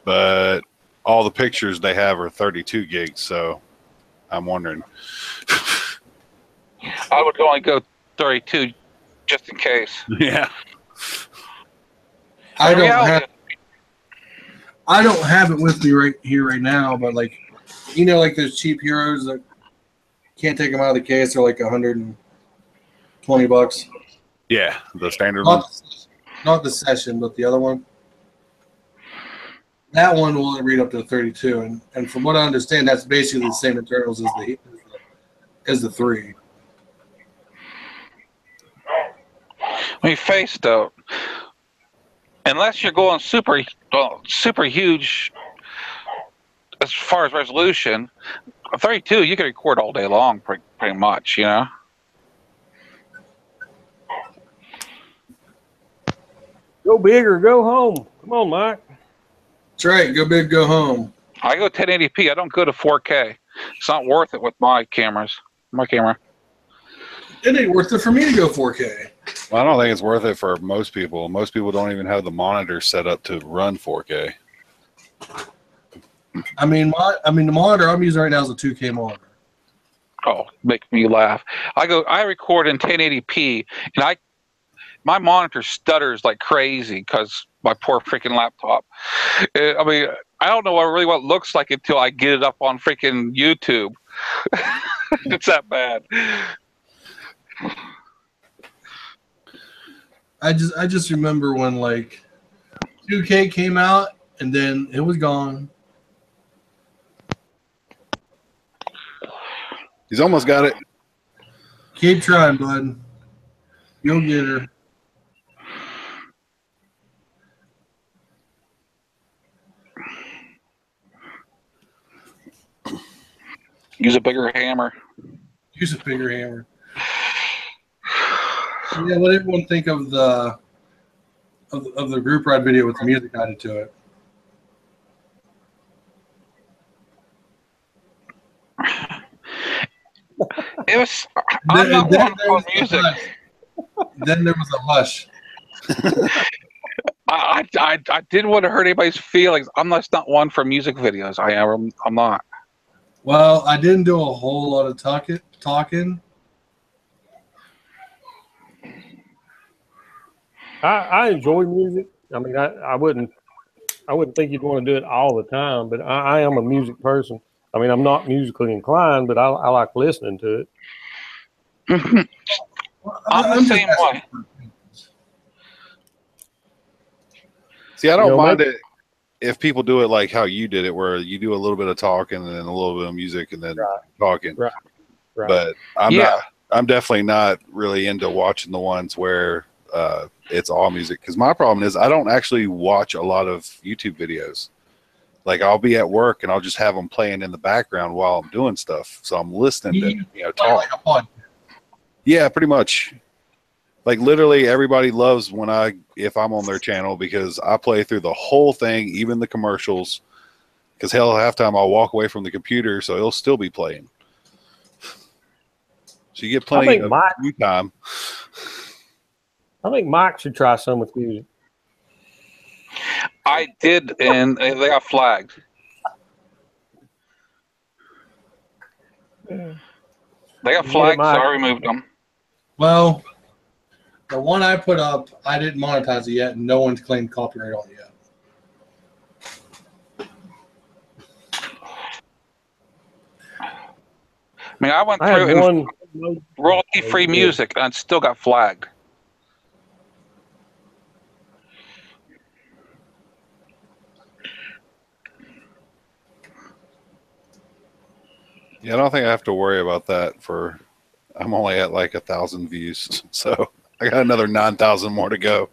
But all the pictures they have are 32 gigs, so I'm wondering. I would only go 32 just in case. Yeah. I don't have it with me right now, but like, like those cheap Heroes that can't take them out of the case. They're like $120. Yeah, the standard one. Not the Session, but the other one. That one will only read up to 32, and from what I understand, that's basically the same internals as the 3. I mean, face though, unless you're going super huge as far as resolution, 32 you can record all day long, pretty much, you know. Go big or go home. Come on, Mike. That's right. Go big, go home. I go 1080p. I don't go to 4K. It's not worth it with my cameras. My camera. It ain't worth it for me to go 4K. Well, I don't think it's worth it for most people. Most people don't even have the monitor set up to run 4K. I mean, the monitor I'm using right now is a 2K monitor. Oh, make me laugh. I record in 1080p, and my monitor stutters like crazy because my poor freaking laptop. I mean, I don't know what it looks like until I get it up on freaking YouTube. It's that bad. I just remember when like 2K came out and then it was gone. He's almost got it. Keep trying, bud. You'll get her. Use a bigger hammer. Use a bigger hammer. Yeah, what did everyone think of the group ride video with the music added to it? It was. I'm not one for music. Then there was a hush. I didn't want to hurt anybody's feelings. I'm not one for music videos. I'm not. Well, I didn't do a whole lot of talking. I enjoy music. I mean, I wouldn't think you'd want to do it all the time, but I am a music person. I mean, I'm not musically inclined, but I like listening to it. I'm the same way. See, I don't mind it if people do it like how you did it, where you do a little bit of talking and then a little bit of music and then talking. Right. But I'm definitely not really into watching the ones where it's all music, because my problem is I don't actually watch a lot of YouTube videos. Like, I'll be at work and I'll just have them playing in the background while I'm doing stuff, so I'm listening to talk. Like a pod. Yeah, pretty much. Like, literally everybody loves if I'm on their channel, because I play through the whole thing, even the commercials, because hell, halftime I'll walk away from the computer, so it'll still be playing. So you get plenty of free time. I think Mike should try some with music. I did, and they got flagged. They got flagged, so I removed them. Well, the one I put up, I didn't monetize it yet, and no one's claimed copyright on it yet. I mean, I went through royalty-free music, and it still got flagged. Yeah, I don't think I have to worry about that. I'm only at like 1,000 views, so I got another 9,000 more to go.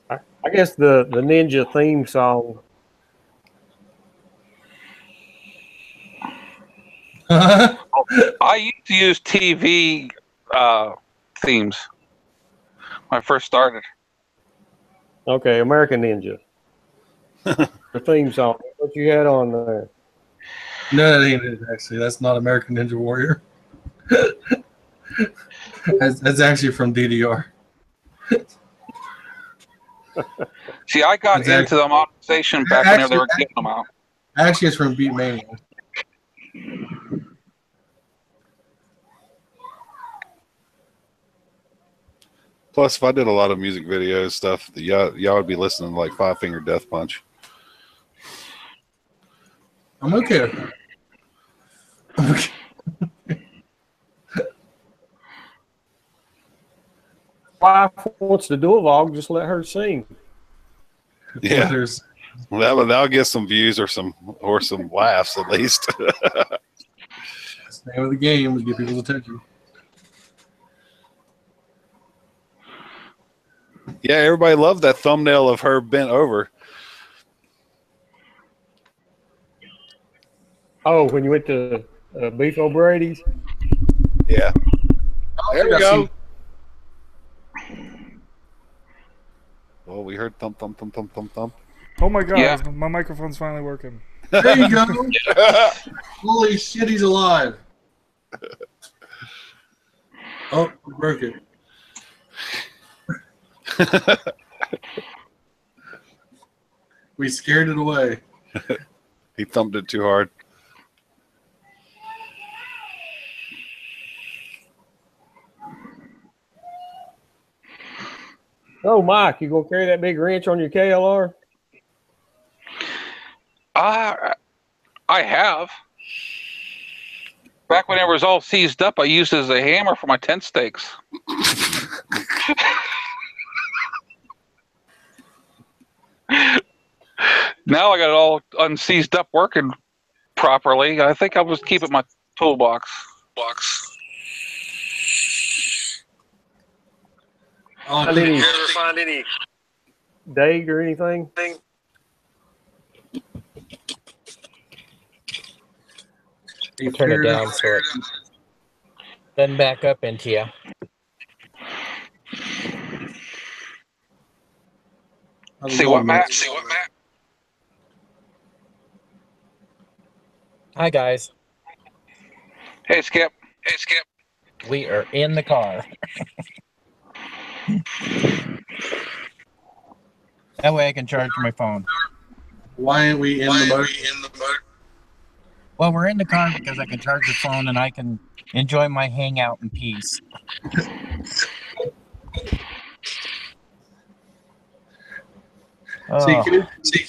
I guess the Ninja theme song. I used to use TV themes when I first started. Okay, American Ninja. The theme song. What you had on there? No, that ain't it, actually. That's not American Ninja Warrior. That's actually from DDR. See, I got into the monetization back whenever they were getting them out. Actually, it's from Beatmania. Plus, if I did a lot of music video stuff, y'all would be listening to like Five Finger Death Punch. I'm okay with that. Wife wants to do a vlog, just let her sing. Yeah, There's well, that'll get some views or some laughs at least. That's the name of the game, is get people's attention. Yeah, everybody loved that thumbnail of her bent over. Oh, when you went to Beef O'Brady's? Yeah, there we go. Well, we heard thump, thump, thump, thump, thump, thump. Oh my god, Yeah. my microphone's finally working. There you go. Holy shit, he's alive. Oh, we broke it. We scared it away. He thumped it too hard. Oh, Mike, you gonna carry that big wrench on your KLR? I have. Back when it was all seized up, I used it as a hammer for my tent stakes. Now I got it all unseized up, working properly. I think I'll just keep it in my toolbox. Oh, I didn't You ever find any? date or anything? he Turn it figured down out- so it doesn't back up into you. See what, Matt? Hi, guys. Hey, Skip. We are in the car. That way I can charge my phone. Why ain't we in the boat? Well, we're in the car because I can charge the phone and I can enjoy my hangout in peace. See, Oh,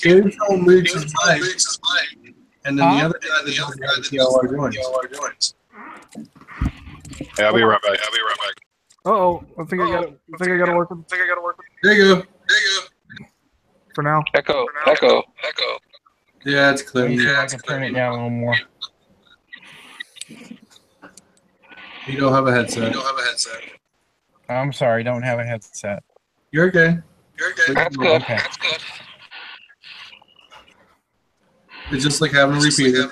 Control moves his mic, and then the Huh? other guy that doesn't have the TLR joins. Yeah, I'll be right back. Uh-oh, I think I got it working. There you go. For now. Echo. Yeah, it's let clear. me see if I can turn it down a little more. You don't have a headset. I'm sorry, don't have a headset. You're okay. That's good. Okay. It's just like having a repeater.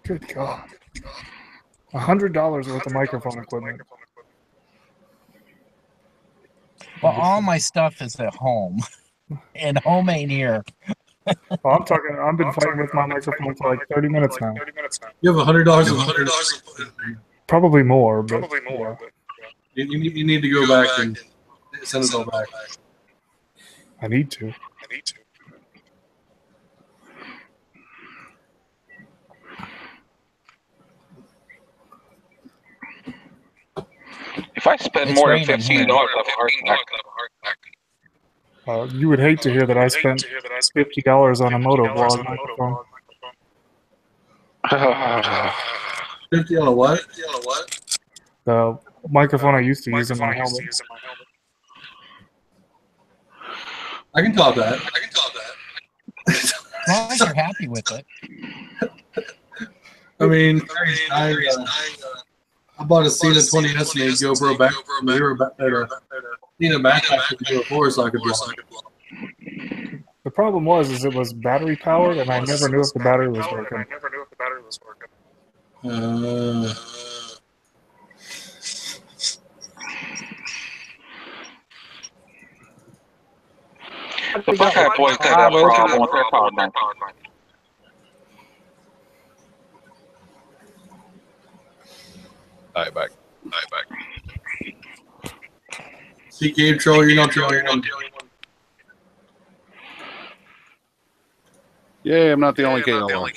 Good God. $100 worth of microphone equipment. Well, all my stuff is at home, and home ain't here. Well, I've been fighting with my microphone for like 30 minutes now. You have $100 of Probably more, but You need to go back and send it all back. I need to. If I spend It's more than raining here. $15, I'll have a heart attack. You would hate to hear that I spent $50 on a motovlog microphone. 50 on a what? The microphone I used to use in my helmet. I can top that. As long as you're happy with it. I mean, I bought a Cena 20S made GoPro back. We were at a Cena backpack to do it for so I could vlog. The problem was it was battery powered, and I never knew if the battery was working. The Buckeye boys had that problem with their power bank. All right, back. See, Gabe Troll, you're not the only one. Yeah, I'm not the only KLR.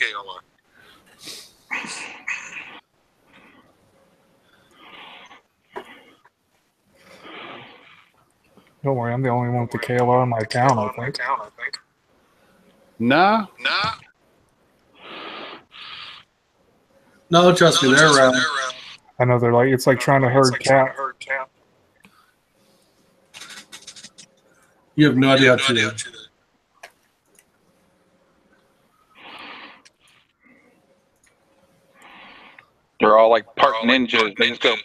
Don't worry, I'm the only one with the KLR in my town, I think. Nah. No, trust me, they're around. I know they're like, it's like trying to herd cat. You have no idea how to do it. They're all like park ninjas. They just go in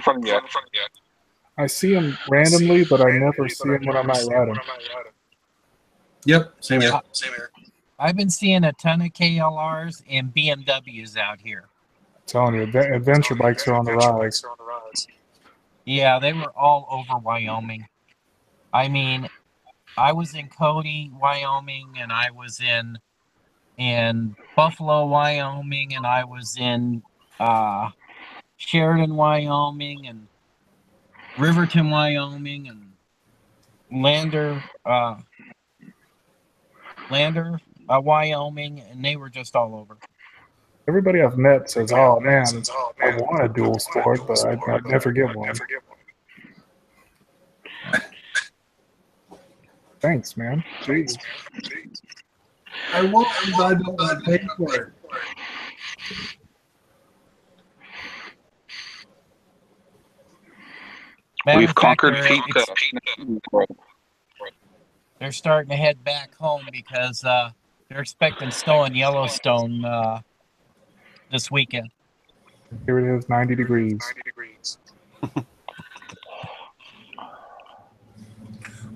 front of you. I see them randomly, but I never see them when I'm not riding. Yep, same here. I've been seeing a ton of KLRs and BMWs out here. I'm telling you, adventure bikes are on the rise. Yeah, they were all over Wyoming. I mean, I was in Cody, Wyoming, and I was in Buffalo, Wyoming, and I was in Sheridan, Wyoming, and Riverton, Wyoming, and Lander, Wyoming, and they were just all over. Everybody I've met says, "Oh man, I want a dual sport, but I'd never get one." Thanks, man. Jeez. I want one, but I don't want to pay for it. We've conquered Pete. They're starting to head back home because they're expecting snow in Yellowstone this weekend. Here it is, 90 degrees.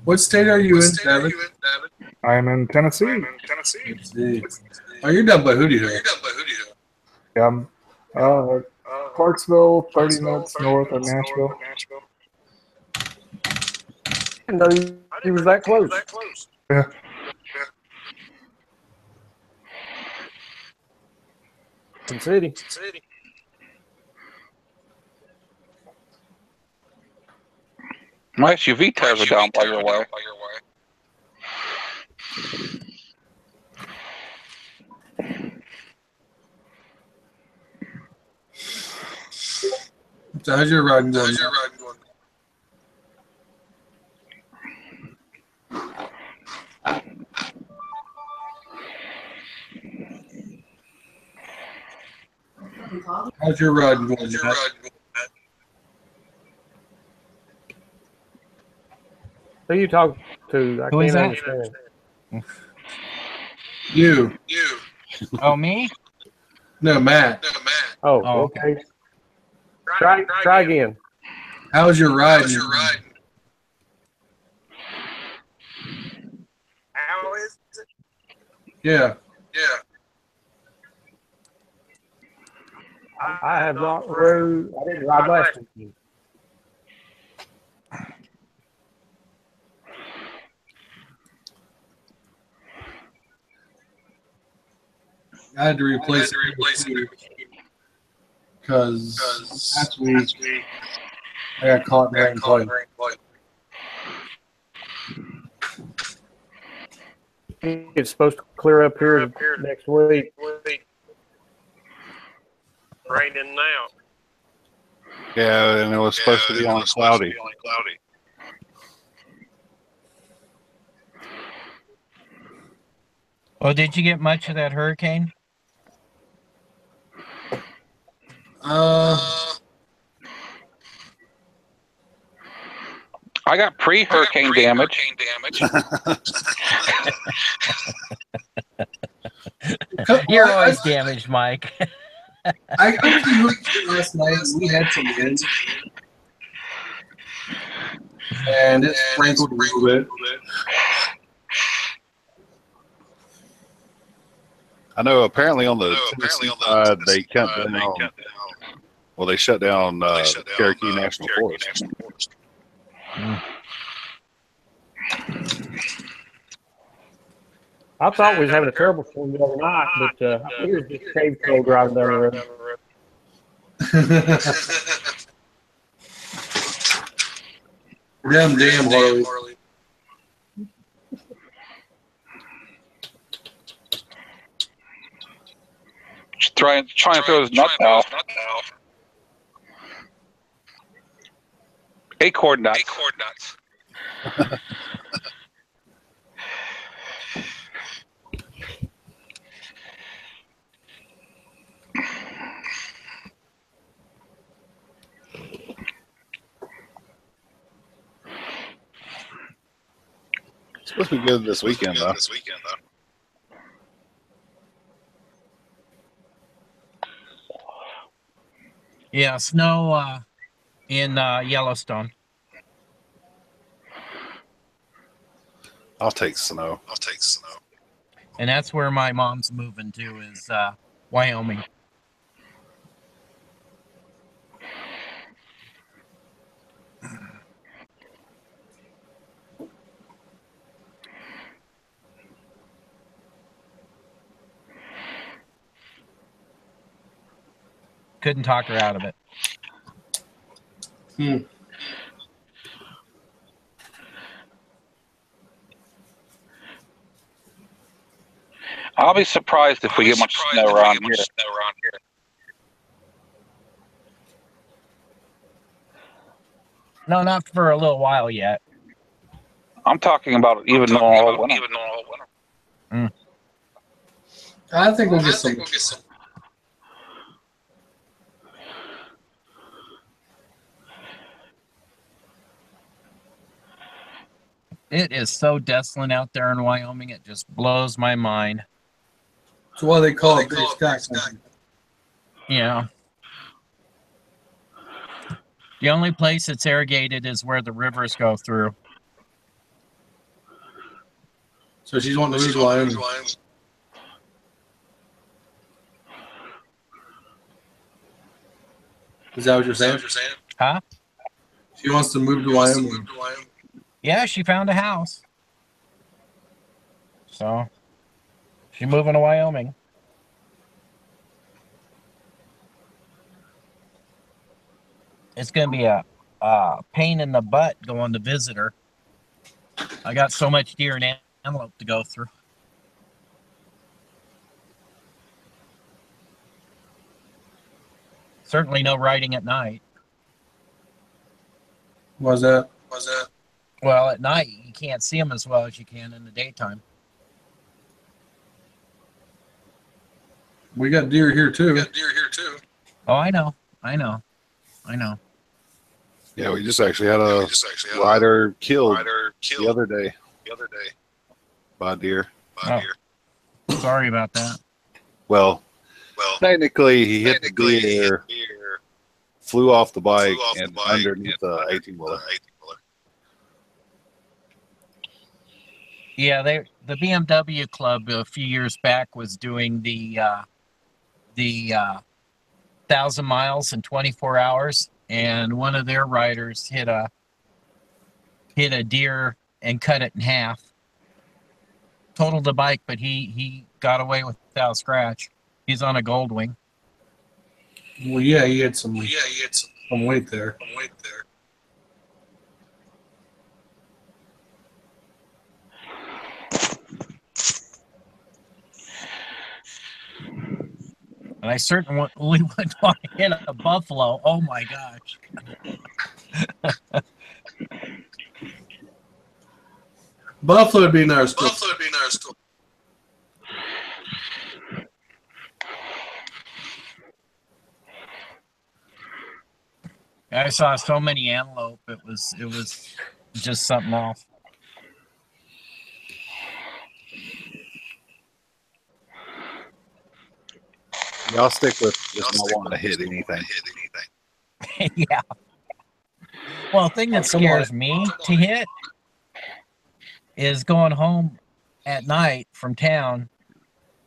What state are you in, David? I am in Tennessee. Oh, you're down by Hootie Hill. Yeah, I'm Clarksville, 30 minutes north of Nashville. I didn't know he was that close. Yeah. Some city. My SUV tires are down by your way. So how's your riding going? How's your riding going, Matt? Who you talk to? I Who is can't that? understand. You. Oh, me? No, Matt. Oh, Oh, okay. Try again. How's your riding? How is it? Yeah. I have not rode. I didn't ride last weekend. I had to replace it because last week I got caught in rain play. It's supposed to clear up here next week. Raining now. Yeah, and it was supposed to be on cloudy. Oh, did you get much of that hurricane? I got pre-hurricane damage. You're always damaged, Mike. I actually last night. We had some wind, and it sprinkled a little bit. I know. Apparently, on the Tennessee side, they cut down. Well, they shut down Cherokee National Forest. I thought we was having a terrible storm the other night, but I think it was just cave cold driving down the road. Damn, Harley. Just trying to throw his nuts out. Acorn nuts. Supposed to be good this weekend, though. Yeah, snow in Yellowstone. I'll take snow. And that's where my mom's moving to is Wyoming. Couldn't talk her out of it. I'll be surprised if we get much snow around here. No, not for a little while yet. I'm talking about even all winter. I think we'll get some. It is so desolate out there in Wyoming. It just blows my mind. That's why they call it Gray Sky Country. Yeah. The only place that's irrigated is where the rivers go through. So she's wanting to move to Wyoming. Is that what you're saying? Huh? She wants to move to Wyoming. Yeah, she found a house. So she's moving to Wyoming. It's going to be a pain in the butt going to visit her. I got so much deer and antelope to go through. Certainly no riding at night. Was that? Well, at night, you can't see them as well as you can in the daytime. We got deer here too. Oh, I know. Yeah, we just actually had a rider killed the other day by a deer. Sorry about that. Well, technically, he hit the deer, flew off the bike, and underneath the 18-wheeler. Yeah, the BMW club a few years back was doing the 1,000 miles in 24 hours, and one of their riders hit a deer and cut it in half. Totaled the bike, but he got away without a scratch. He's on a Goldwing. Well, yeah, he had some weight there. And I certainly wouldn't want to hit a buffalo. Oh my gosh. Buffalo would be in our school. I saw so many antelope. It was just something else. Y'all stick with just not wanting to hit anything. Yeah. Well, the thing that scares me to hit is going home at night from town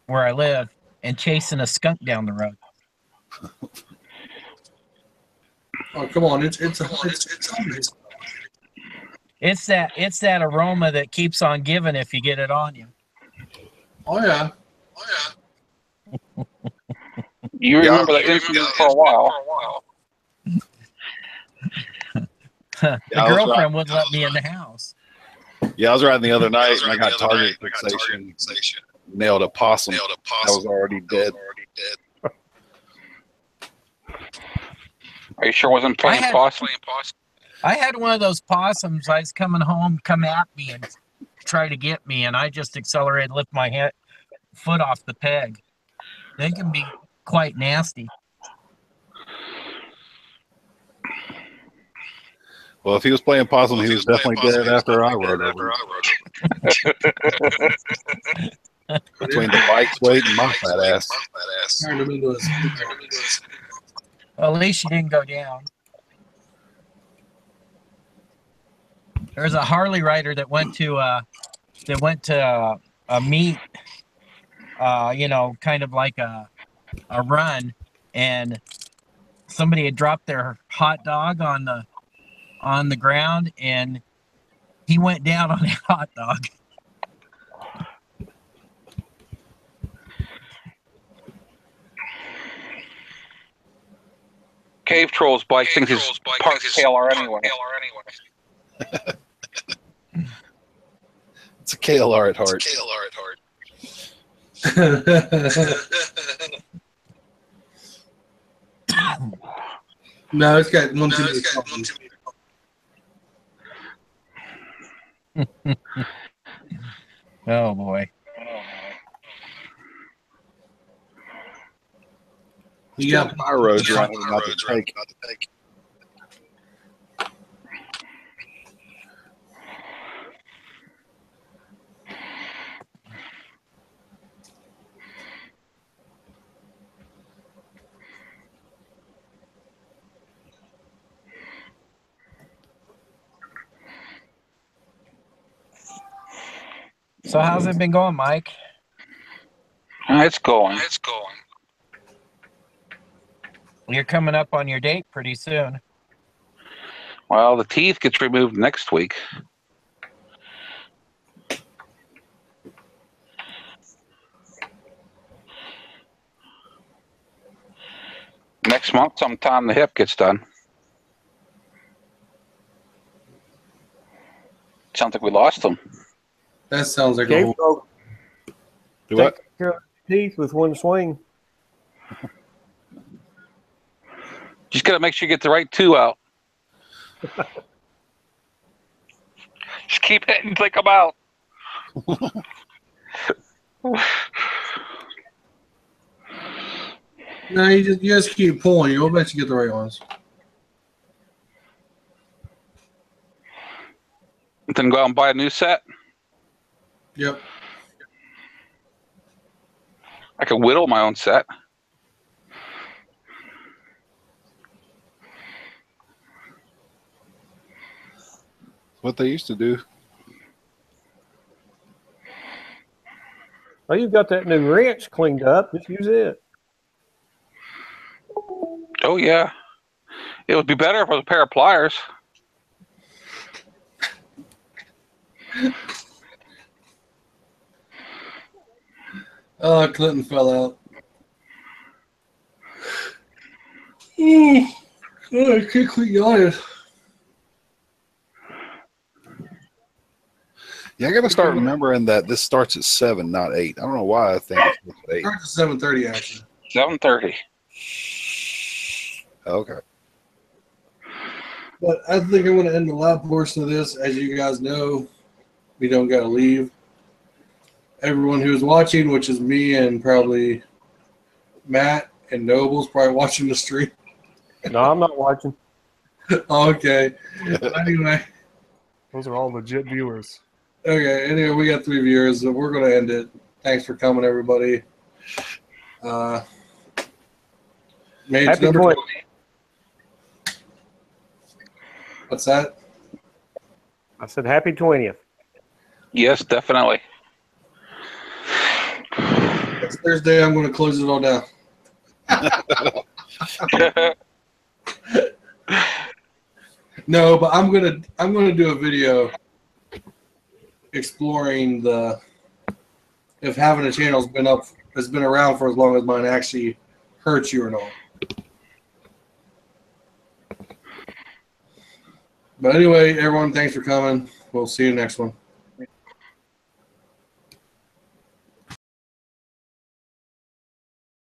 where I live and chasing a skunk down the road. Oh, come on! It's that aroma that keeps on giving if you get it on you. Oh yeah. You remember that incident for a while. The girlfriend wouldn't let me in the house. Yeah, I was riding the other night and I got target fixation. Nailed a possum. That was already dead. Are you sure it wasn't playing possum? I had one of those possums. I was coming home, come at me and try to get me, and I just accelerated, lift my foot off the peg. They can be quite nasty. Well, if he was playing possum, he was definitely dead after I rode over. Between the bike's weight and my fat ass. Turned him into a Well, at least you didn't go down. There's a Harley rider that went to a meet, kind of like a run, and somebody had dropped their hot dog on the ground, and he went down on that hot dog. Cave Troll's bike thinks it's Park KLR anyway. It's a KLR at heart. No, it's got one too many. Oh boy. You got my roads around here not to take. So how's it been going, Mike? It's going. You're coming up on your date pretty soon. Well, the teeth gets removed next week. Next month, sometime the hip gets done. Sounds like we lost them. that sounds like a Cave whole, Troll Do what? take care of his teeth with one swing. Just got to make sure you get the right two out. Just keep hitting, take them out. no, you just keep pulling. You'll bet you get the right ones. Then go out and buy a new set. Yep. I can whittle my own set. What they used to do. Oh, you've got that new wrench cleaned up. Just use it. Oh, yeah. It would be better if it was a pair of pliers. Oh, Clinton fell out. Oh, I can't quit yawning. Yeah, I got to start remembering that this starts at 7, not 8. I don't know why I think it's at 8. Starts at 7:30 actually. 7:30. Okay. But I think I'm going to end the live portion of this. As you guys know, we don't got to leave. Everyone who's watching, which is me and probably Matt and Noble's probably watching the stream. No, I'm not watching. Okay. Anyway. Those are all legit viewers. Okay. Anyway, we got 3 viewers. So we're going to end it. Thanks for coming, everybody. Happy 20th. What's that? I said happy 20th. Yes, definitely. Next Thursday, I'm going to close it all down. No, but I'm gonna do a video exploring if having a channel has been around for as long as mine actually hurts you or not. But anyway, everyone, thanks for coming. We'll see you next one.